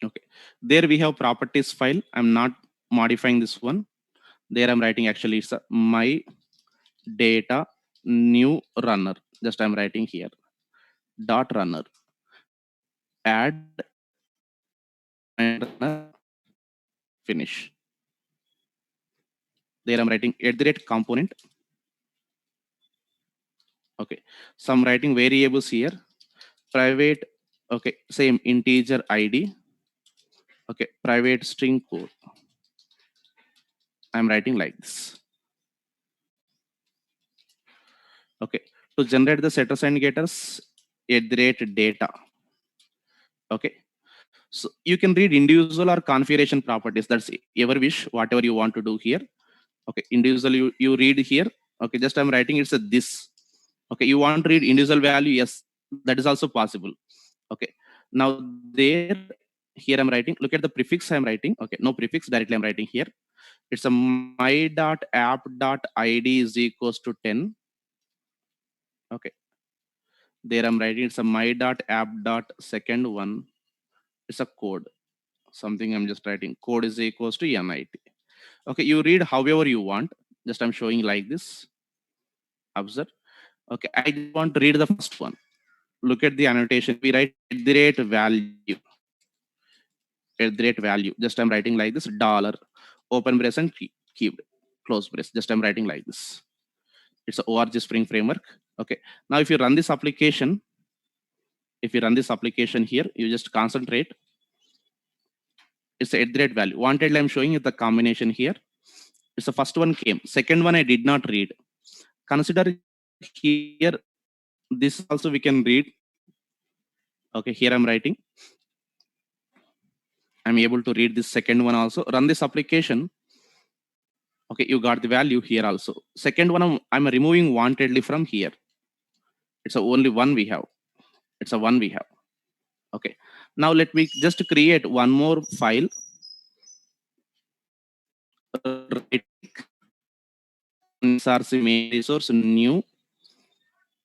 Okay, there we have properties file. I'm not modifying this one. There I'm writing actually it's a my data new runner. Just I'm writing here dot runner add and runner finish. There I'm writing at the rate component. Okay, some writing variables here. Private, okay, same integer ID. Okay, private string code. I'm writing like this. Okay, to generate the setters and getters at the rate data. Okay, so you can read individual or configuration properties. That's your wish, whatever you want to do here. Okay, individual you read here. Okay, just I'm writing it's a this. Okay, you want to read individual value? Yes, that is also possible. Okay, now there here I'm writing. Look at the prefix I'm writing. Okay, no prefix, directly I'm writing here. It's a my.app.id is equals to 10. Okay, there I'm writing it's a my.app.second one. It's a code. Something I'm just writing. Code is equals to NIT. Okay, you read however you want. Just I'm showing like this. Observe. Okay, I just want to read the first one. Look at the annotation. We write at the rate value. At the rate value. Just I'm writing like this dollar. Open brace and keep close brace. Just I'm writing like this. It's a ORG Spring framework. Okay. Now if you run this application, here, you just concentrate. It's at the rate value. Wanted I'm showing you the combination here. It's the first one came. Second one I did not read. Consider here. This also we can read. Okay, here I'm writing. I'm able to read this second one also. Run this application. Okay, you got the value here also. Second one I'm removing wantedly from here. It's a only one we have. It's a one we have. Okay. Now let me just create one more file. Right, SRC main resource new.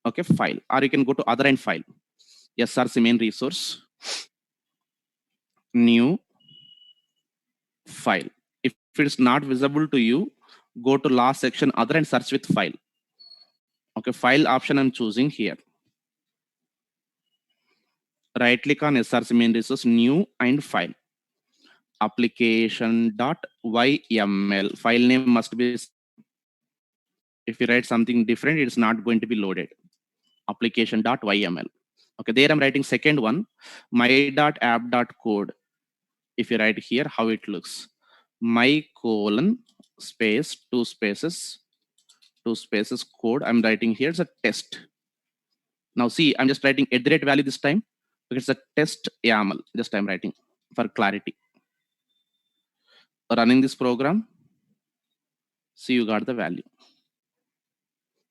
Okay, file. Or you can go to other end file. SRC main resource new file. If it's not visible to you, go to last section other and search with file. Okay, file option I'm choosing here. Right click on SRC main resource new and file. Application.yml. File name must be, if you write something different, it's not going to be loaded. Application.yml. Okay, there I'm writing second one, my.app.code. If you write here, how it looks. My colon space 2 spaces two spaces code. I'm writing here, it's a test. Now see, I'm just writing at the rate value this time because it's a test YAML. Just I'm writing for clarity. Running this program, see you got the value.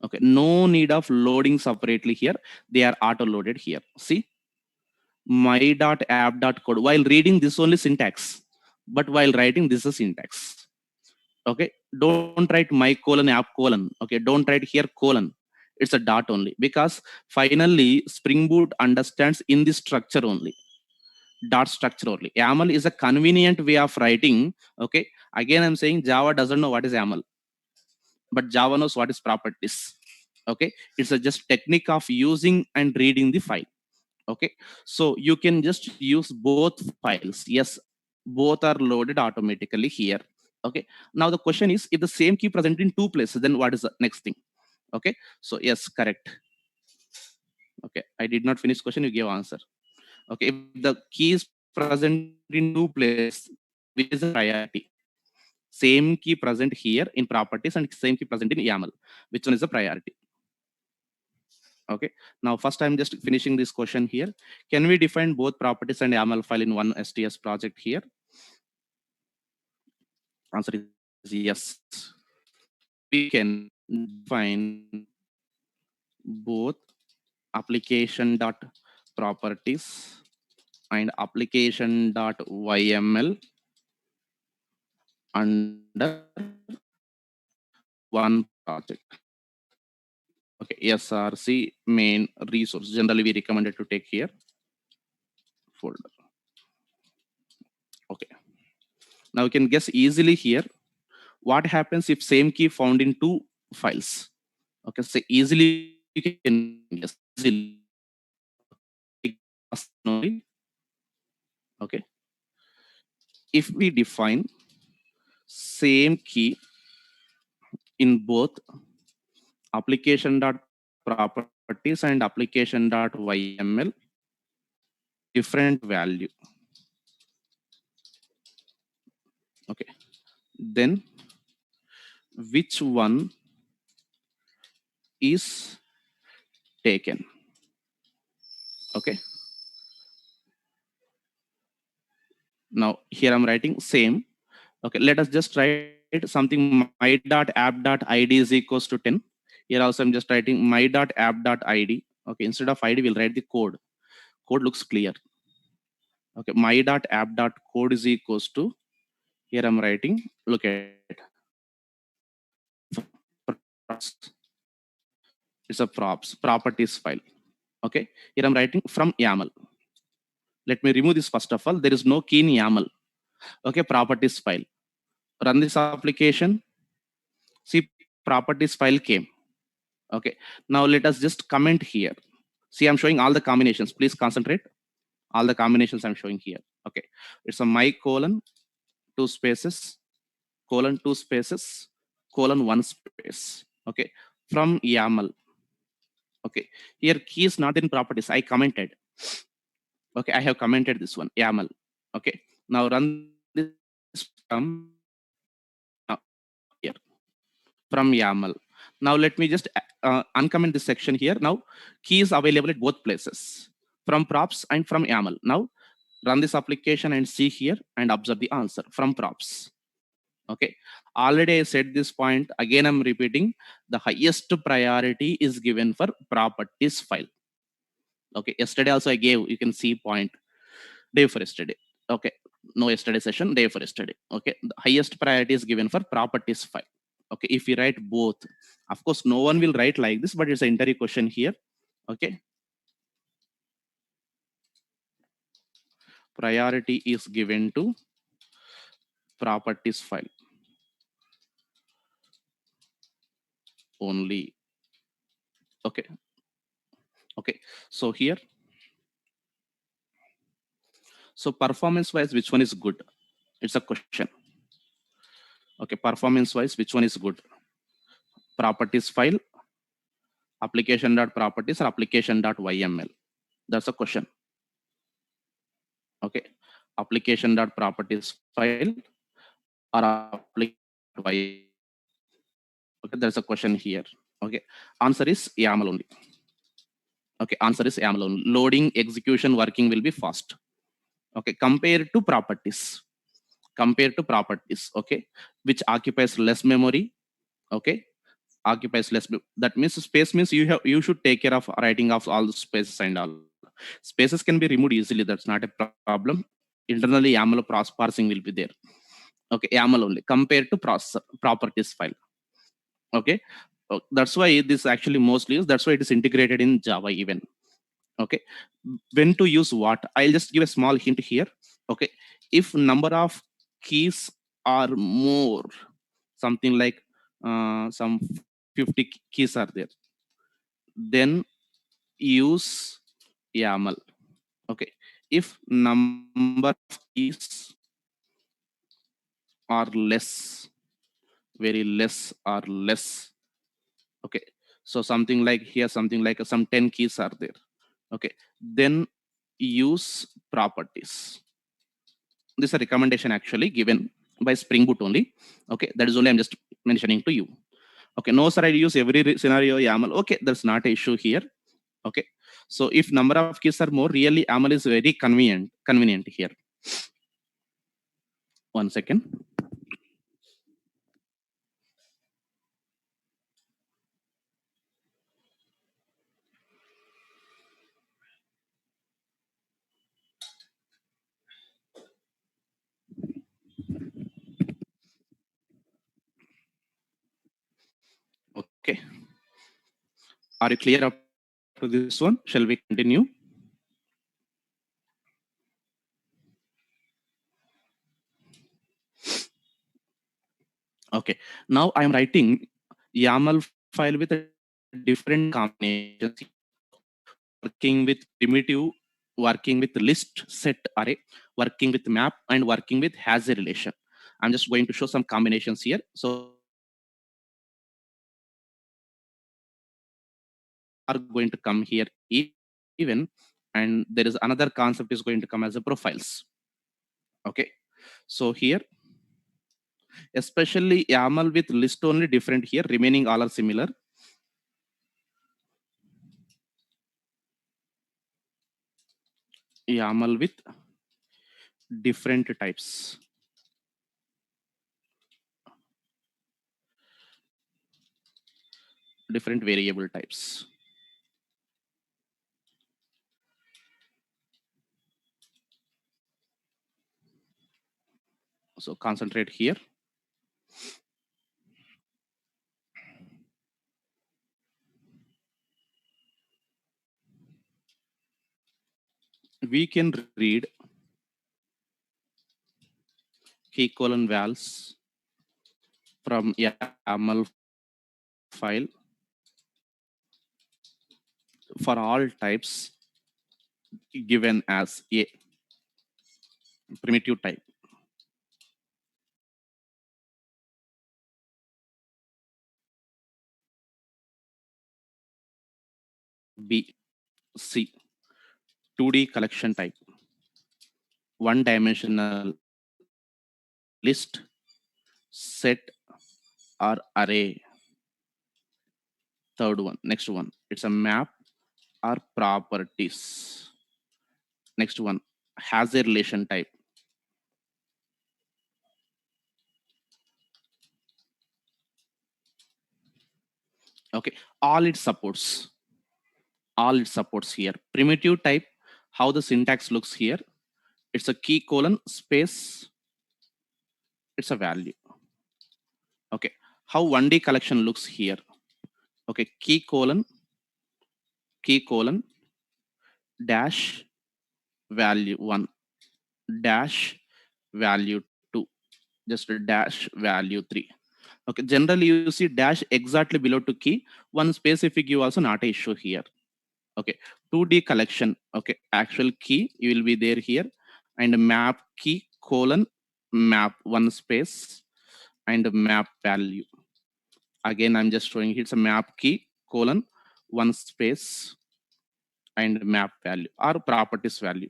Okay, no need of loading separately here. They are auto loaded here. See, my.app.code. While reading this only syntax, but while writing this is syntax. Okay, don't write my colon app colon. Okay, don't write here colon. It's a dot only because finally Spring Boot understands in this structure only. Dot structure only. YAML is a convenient way of writing. Okay, again I'm saying Java doesn't know what is YAML, but Java knows what is properties. Okay, it's a just technique of using and reading the file. Okay, so you can just use both files. Yes, both are loaded automatically here. Okay, now the question is, if the same key present in two places, then what is the next thing? Okay, so yes, correct. Okay, I did not finish question, you gave answer. Okay, if the key is present in two places, which is a priority? Same key present here in properties and same key present in YAML. Which one is the priority? Okay, now first I'm just finishing this question here. Can we define both properties and YAML file in one STS project here? Answer is yes. We can define both application.properties and application.yml under one project. Okay, SRC main resource. Generally, we recommended to take here folder. Okay. Now you can guess easily here what happens if same key found in two files. Okay, so easily you can guess easily. Okay, if we define same key in both application.properties and application.yml, different value. Okay, then which one is taken? Okay, now here I'm writing same. Okay, let us just write something my.app.id is equals to 10. Here also I'm just writing my.app.id. Okay, instead of id we'll write the code. Code looks clear. Okay, my.app.code is equals to, here I'm writing, look at it. It's a properties file. Okay, here I'm writing from YAML. Let me remove this first of all. There is no key in YAML. Okay, properties file. Run this application. See, properties file came. Okay, now let us just comment here. See, I'm showing all the combinations. Please concentrate. All the combinations I'm showing here. Okay, it's a my colon, two spaces, colon, two spaces, colon, one space. Okay, from YAML. Okay, here key is not in properties. I commented. Okay, I have commented this one, YAML. Okay, now run this from here, from YAML. Now let me just uncomment this section here. Now key is available at both places, from props and from YAML. Now run this application and see here and observe the answer from props. Okay, already I said this point, again I'm repeating, the highest priority is given for properties file. Okay, yesterday also I gave, you can see point, day for yesterday. Okay, no yesterday session, day for yesterday. Okay, the highest priority is given for properties file. Okay, if you write both, of course no one will write like this, but it's an interview question here. Okay, priority is given to properties file only. Okay, okay, so here, so performance wise, which one is good? It's a question. Okay, performance wise, which one is good? Properties file, application.properties, or application.yml? That's a question. Okay, application.properties file or application.yml. Okay, there's a question here. Okay, answer is YAML only. Okay, answer is YAML only. Loading, execution, working will be fast. Okay, compared to properties. Compared to properties, okay, which occupies less memory. Okay, occupies less. That means space means you should take care of writing of all the spaces and all. Spaces can be removed easily. That's not a problem. Internally, YAML parsing will be there. Okay, YAML only compared to process properties file. Okay, that's why this actually mostly is. That's why it is integrated in Java even. Okay, when to use what? I'll just give a small hint here. Okay, if number of keys are more, something like some 50 keys are there, then use YAML. Okay, if number of keys are less, very less or less. Okay, so something like here, something like some 10 keys are there. Okay, then use properties. This is a recommendation actually given by Spring Boot only. Okay, that is only I'm just mentioning to you. Okay, no sir, I use every scenario YAML. Okay, that's not an issue here. Okay, so if number of keys are more, really YAML is very convenient here. 1 second. Okay, are you clear up to this one? Shall we continue? Okay, now I'm writing YAML file with a different combinations, working with primitive, working with list set array, working with map, and working with has a relation. I'm just going to show some combinations here. So are going to come here even, and there is another concept is going to come as a profiles. Okay, so here especially YAML with list only different here, remaining all are similar. YAML with different types, different variable types. So concentrate here. We can read key colon vals from YAML file for all types given as a primitive type. B, C, 2D collection type, one dimensional list, set, or array. Third one, next one, it's a map or properties. Next one, has a relation type. Okay, all it supports. All it supports here. Primitive type, how the syntax looks here. It's a key colon space. It's a value. Okay, how 1D collection looks here. Okay, key colon dash value 1 dash value 2, just a dash value 3. Okay, generally you see dash exactly below to key, one space if you give also not a issue here. Okay, 2D collection. Okay, actual key you will be there here, and map key colon map one space and map value. Again, I'm just showing it's a map key colon one space and map value or properties value.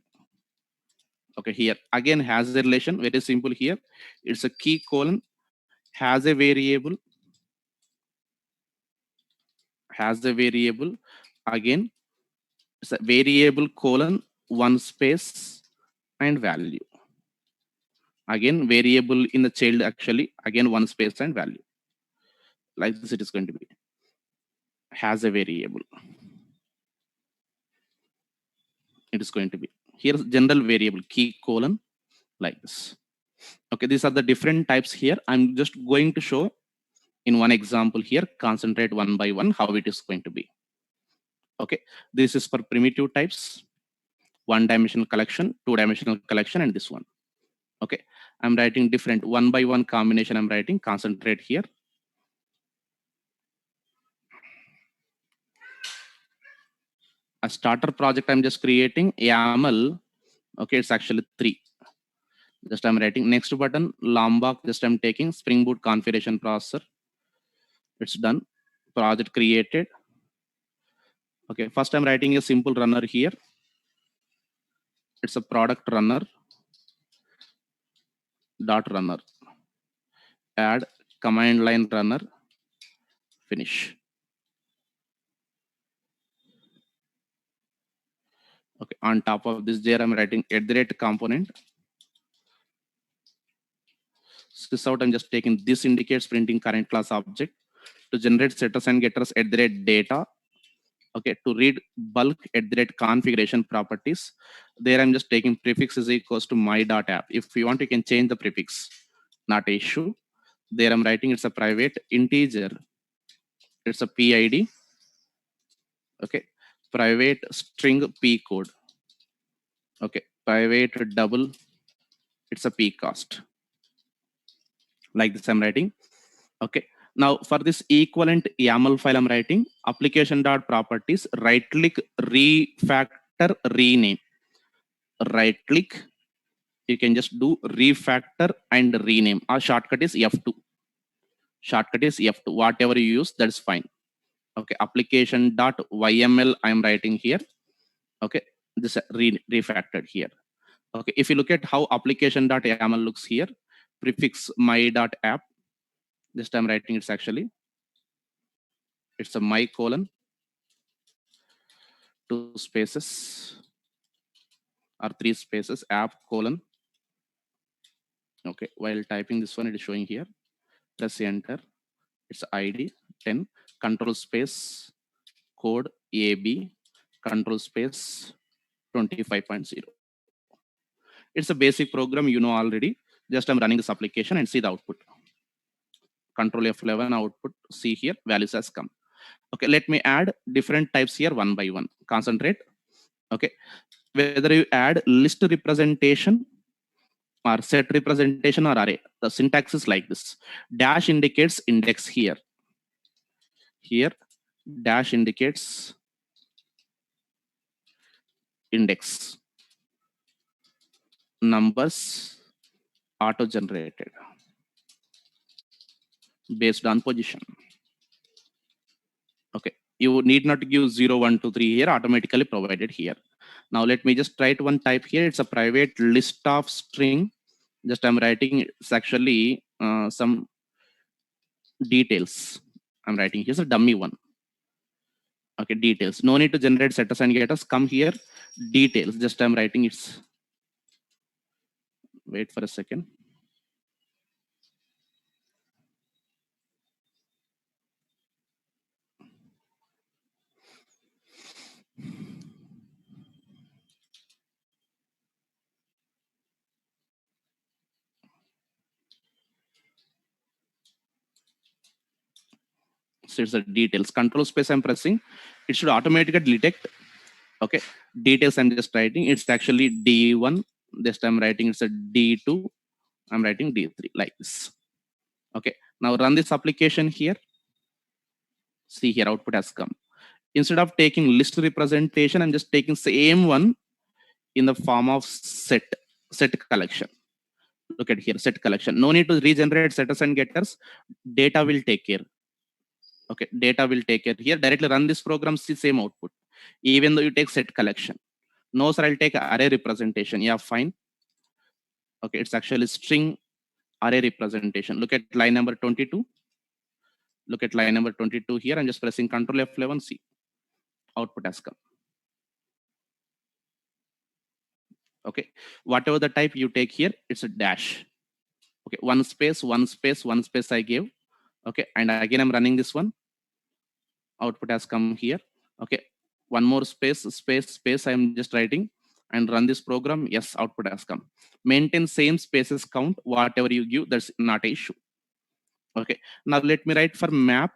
Okay, here again has a relation, very simple here. It's a key colon has a variable has a variable. Again, it's a variable colon, one space and value. Again, variable in the child, actually, again, one space and value. Like this, it is going to be. Has a variable. It is going to be. Here's general variable, key colon, like this. Okay, these are the different types here. I'm just going to show in one example here, concentrate one by one, how it is going to be. Okay, this is for primitive types, one dimensional collection, two dimensional collection, and this one. Okay, I'm writing different one by one combination. I'm writing concentrate here. A starter project I'm just creating YAML. Okay, it's actually 3. Just I'm writing next button, Lombok, just I'm taking Spring Boot configuration processor. It's done. Project created. Okay, first I'm writing a simple runner here. It's a product runner dot runner. Add command line runner, finish. Okay, on top of this there I'm writing @component. This out, I'm just taking this indicates printing current class object to generate setters and getters @data. Okay, to read bulk @configuration properties. There I'm just taking prefix is equals to my.app. If you want, you can change the prefix, not an issue. There I'm writing it's a private integer. It's a PID. Okay, private string P code. Okay, private double. It's a P cost. Like this I'm writing. Okay, now for this equivalent YAML file I'm writing application.properties, right click, refactor, rename. Right click, you can just do refactor and rename. Our shortcut is F2. Shortcut is F2. Whatever you use, that's fine. Okay, application.yml I'm writing here. Okay, this refactored here. Okay, if you look at how application.yml looks here, prefix my.app, just I'm writing it's actually, it's a my colon, 2 spaces or 3 spaces, app colon. Okay, while typing this one, it is showing here. Press enter. It's ID 10, control space, code AB, control space 25.0. It's a basic program you know already. Just I'm running this application and see the output. Control F11 output. See here, values has come. Okay, let me add different types here one by one. Concentrate. Okay, whether you add list representation or set representation or array, the syntax is like this. Dash indicates index here. Here, dash indicates index. Numbers auto generated based on position. Okay, you need not give 0, 1, 2, 3 here, automatically provided here. Now let me just write one type here. It's a private list of string. Just I'm writing, it's actually some details. I'm writing here's a dummy one. Okay, details. No need to generate setters and getters. Come here, details. Just I'm writing it's. Wait for a second. So it's the details. Control space I'm pressing. It should automatically detect. Okay, details I'm just writing. It's actually D1. Just I'm writing it's a D2. I'm writing D3 like this. Okay, now run this application here. See here, output has come. Instead of taking list representation, I'm just taking same one in the form of set collection. Look at here, set collection. No need to regenerate setters and getters. Data will take care. Okay, data will take care. Here, directly run this program, see same output. Even though you take set collection. No, sir, I'll take array representation. Yeah, fine. Okay, it's actually string array representation. Look at line number 22. Look at line number 22 here. I'm just pressing Control F11, see, output has come. Okay, whatever the type you take here, it's a dash. Okay, one space, one space, one space I gave. Okay, and again I'm running this one. Output has come here. Okay, one more space, space, space I'm just writing and run this program. Yes, output has come. Maintain same spaces count, whatever you give, that's not an issue. Okay, now let me write for map.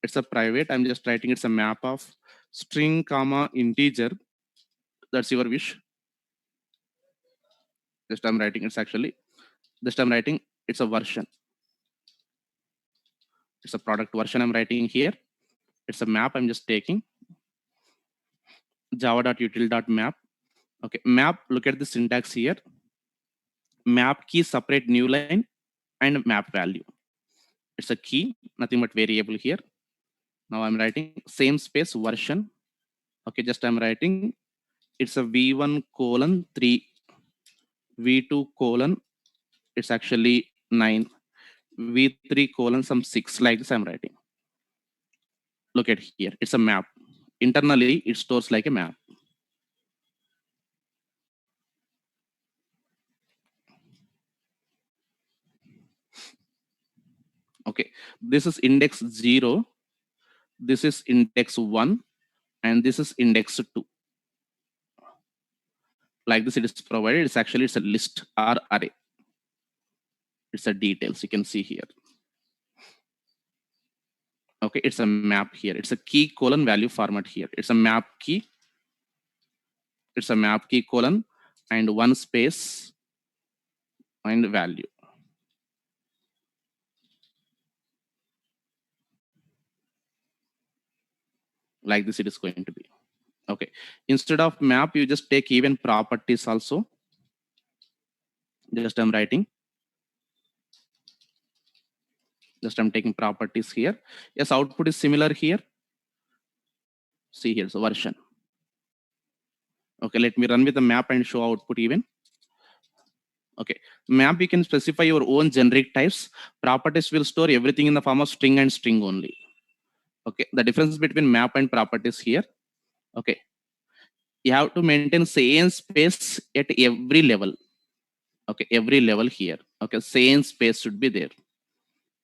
It's a private. I'm just writing it's a map of string comma integer. That's your wish. Just I'm writing it's actually just I'm writing it's a version. It's a product version I'm writing here. It's a map I'm just taking java.util.map. Okay, map, look at the syntax here. Map key separate new line and map value. It's a key, nothing but variable here. Now I'm writing same space version. Okay, just I'm writing it's a v1 colon 3, v2 colon, it's actually 9, v3 colon some 6, like this I'm writing. Look at here, it's a map. Internally, it stores like a map. Okay, this is index 0, this is index 1, and this is index 2. Like this it is provided. It's actually it's a list or array. It's a details you can see here. Okay, it's a map here. It's a key colon value format here. It's a map key. It's a map key colon and one space and value. Like this it is going to be. Okay, instead of map you just take even properties also. Just I'm writing. Just I'm taking properties here. Yes, output is similar here. See here, so version. Okay, let me run with the map and show output even. Okay, map you can specify your own generic types. Properties will store everything in the form of string and string only. Okay, the difference between map and properties here. Okay, you have to maintain same space at every level. Okay, every level here. Okay, same space should be there.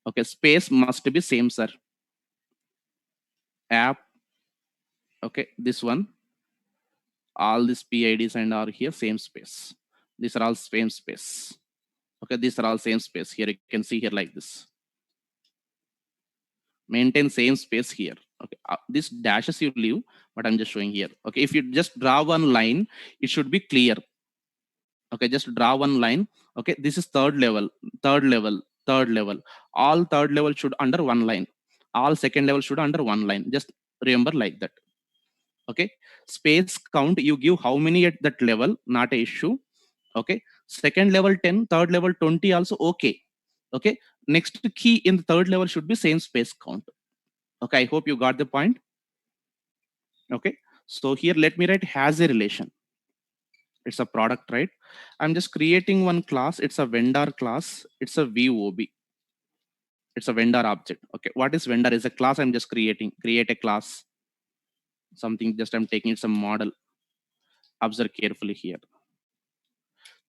Okay, space must be same, sir. App. Okay, this one. All these PIDs and are here same space. These are all same space. Okay, these are all same space. Here you can see here like this. Maintain same space here. Okay, this dashes you leave, but I'm just showing here. Okay, if you just draw one line, it should be clear. Okay, just draw one line. Okay, this is third level, third level, third level. All third level should under one line. All second level should under one line. Just remember like that. Okay, space count you give how many at that level, not a issue. Okay, second level 10, third level 20 also okay. Okay, next key in the third level should be same space count. Okay, I hope you got the point. Okay, so here let me write has a relation. It's a product, right? I'm just creating one class. It's a vendor class. It's a VOB. It's a vendor object. Okay, what is vendor? Is a class I'm just creating. Create a class. Something just I'm taking. It's a model. Observe carefully here.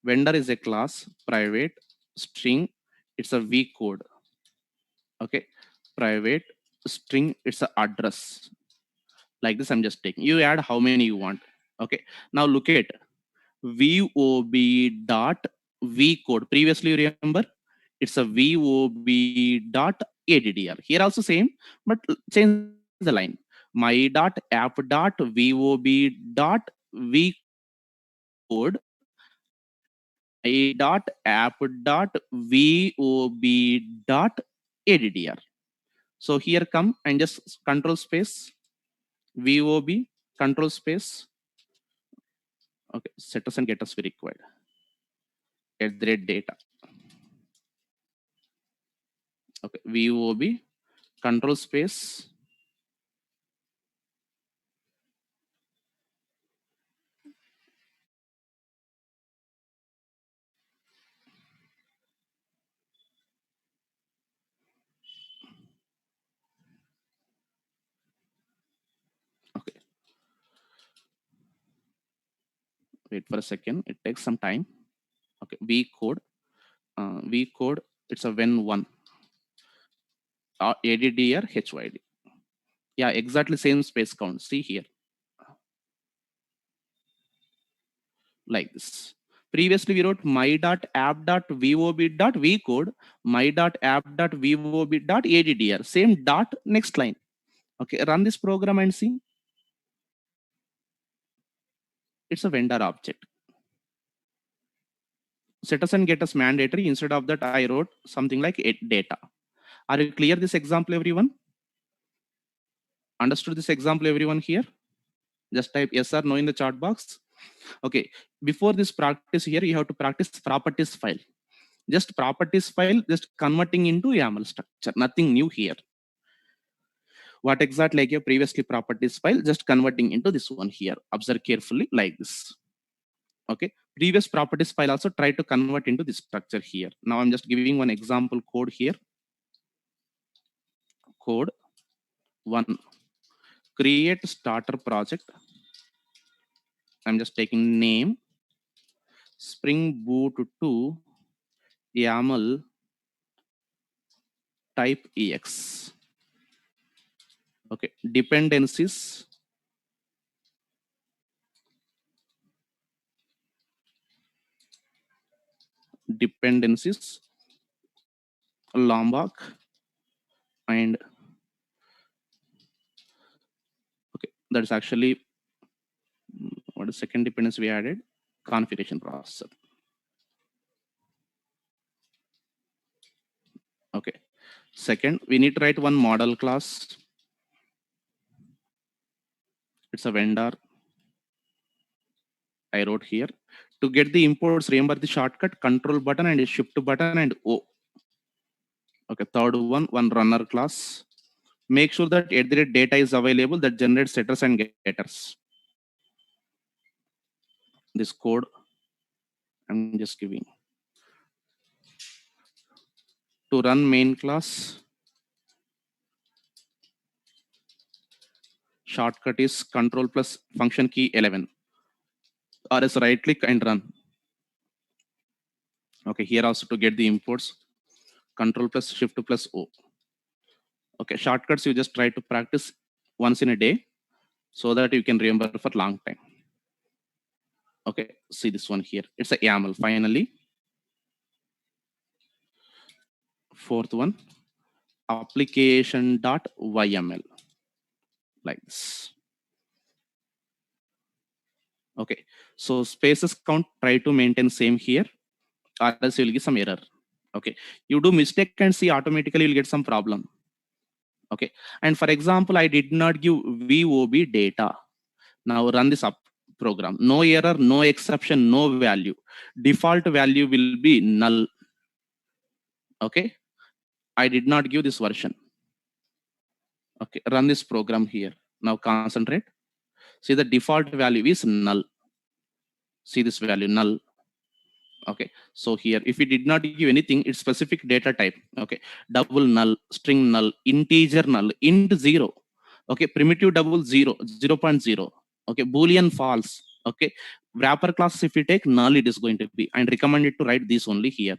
Vendor is a class, private, string. It's a V code. Okay, private, string. It's a address. Like this, I'm just taking. You add how many you want. Okay, now look at VOB dot V code. Previously, you remember it's a VOB dot ADDR. Here also same, but change the line. My dot app dot VOB dot V code. My dot app dot VOB dot ADDR. So here come and just control space VOB control space. Okay, set us and get us we required. At the rate data. Okay, VOB control space. Wait for a second. It takes some time. Okay, V code. V code. It's a when one. ADDR HYD. Yeah, exactly same space count. See here, like this. Previously, we wrote my.app.vob.v code, my.app.vob.addr. Same dot, next line. Okay, run this program and see. It's a vendor object. Set us and get us mandatory. Instead of that, I wrote something like data. Are you clear this example, everyone? Understood this example, everyone here? Just type yes or no in the chat box. Okay, before this practice here, you have to practice properties file. Just properties file, just converting into YAML structure. Nothing new here. What exactly like your previously properties file, just converting into this one here. Observe carefully like this. Okay, previous properties file also try to convert into this structure here. Now I'm just giving one example code here. Code one, create starter project. I'm just taking name Spring Boot 2 YAML type EX. Okay, dependencies, Lombok, and okay, that's actually what is second dependency we added? Configuration processor. Okay, second, we need to write one model class. It's a vendor. I wrote here. To get the imports, remember the shortcut control button and shift button and O. Okay, third one runner class. Make sure that the data is available that generates setters and getters. This code I'm just giving. To run main class, shortcut is control plus function key 11. Or else right click and run. Okay, here also to get the imports, control plus shift plus O. Okay, shortcuts you just try to practice once in a day so that you can remember for long time. Okay, see this one here. It's a YAML. Finally, fourth one, application.yml, like this. Okay, so spaces count, try to maintain same here, or else you'll get some error. Okay, you do mistake and see automatically you'll get some problem. Okay, and for example, I did not give VOB data. Now run this up program. No error, no exception, no value. Default value will be null. Okay, I did not give this version. Okay, run this program here. Now concentrate. See the default value is null. See this value null. Okay, so here if we did not give anything, it's specific data type. Okay, double null, string null, integer null, int 0. Okay, primitive double 0, 0.0. Okay, boolean false. Okay, wrapper class if we take null, it is going to be, and recommended to write this only here.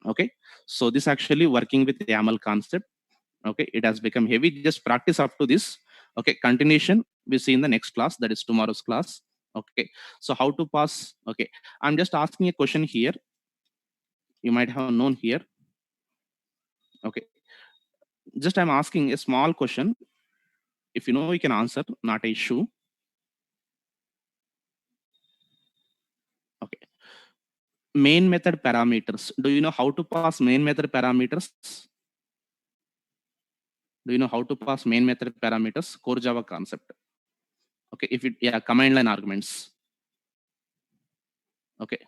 Okay, so this actually working with YAML concept. Okay, it has become heavy. Just practice up to this. Okay, continuation we see in the next class, that is tomorrow's class. Okay, so how to pass? Okay, I'm just asking a question here. You might have known here. Okay, just I'm asking a small question. If you know, you can answer, not a issue. Okay, main method parameters. Do you know how to pass main method parameters? Do you know how to pass main method parameters? Core Java concept. Okay, if it, yeah, command line arguments. Okay,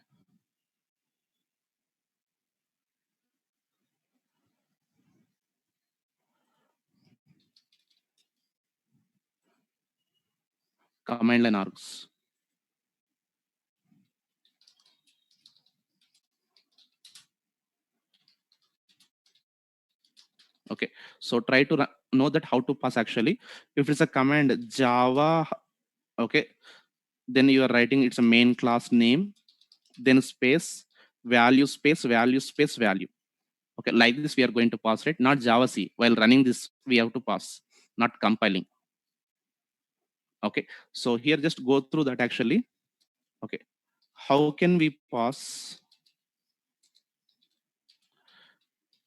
command line args. Okay, so try to know that how to pass actually. If it's a command Java, okay, then you are writing it's a main class name, then space, value space, value space, value. Okay, like this we are going to pass, right? Not Java C. While running this, we have to pass, not compiling. Okay, so here just go through that actually. Okay, how can we pass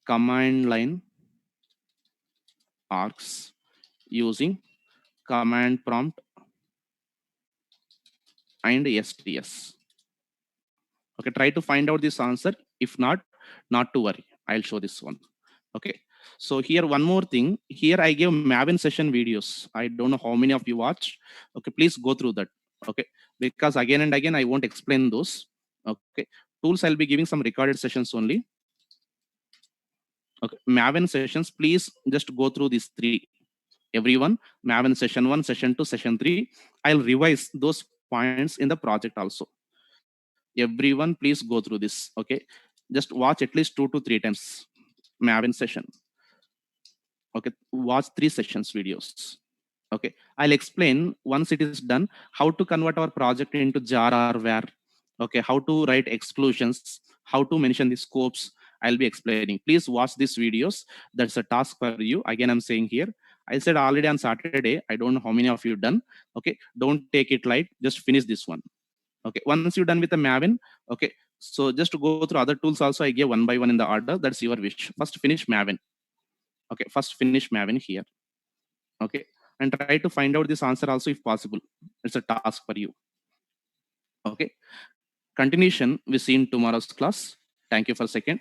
command line args using command prompt and STS? Okay, try to find out this answer. If not to worry, I'll show this one. Okay, so here one more thing. Here I gave Maven session videos. I don't know how many of you watched. Okay, please go through that. Okay, because again and again I won't explain those. Okay, tools I'll be giving some recorded sessions only. Okay, Maven sessions, please just go through these three. Everyone, Maven session 1, session 2, session 3. I'll revise those points in the project also. Everyone, please go through this. Okay, just watch at least 2 to 3 times Maven session. Okay, watch 3 sessions videos. Okay, I'll explain once it is done how to convert our project into jar or var. Okay, how to write exclusions, how to mention the scopes. I'll be explaining. Please watch these videos. That's a task for you. Again, I'm saying here. I said already on Saturday. I don't know how many of you done. Okay, don't take it light. Just finish this one. Okay, once you're done with the Maven, okay, so just to go through other tools also, I gave one by one in the order. That's your wish. First finish Maven. Okay, first finish Maven here. Okay, and try to find out this answer also if possible. It's a task for you. Okay, continuation we see in tomorrow's class. Thank you for a second.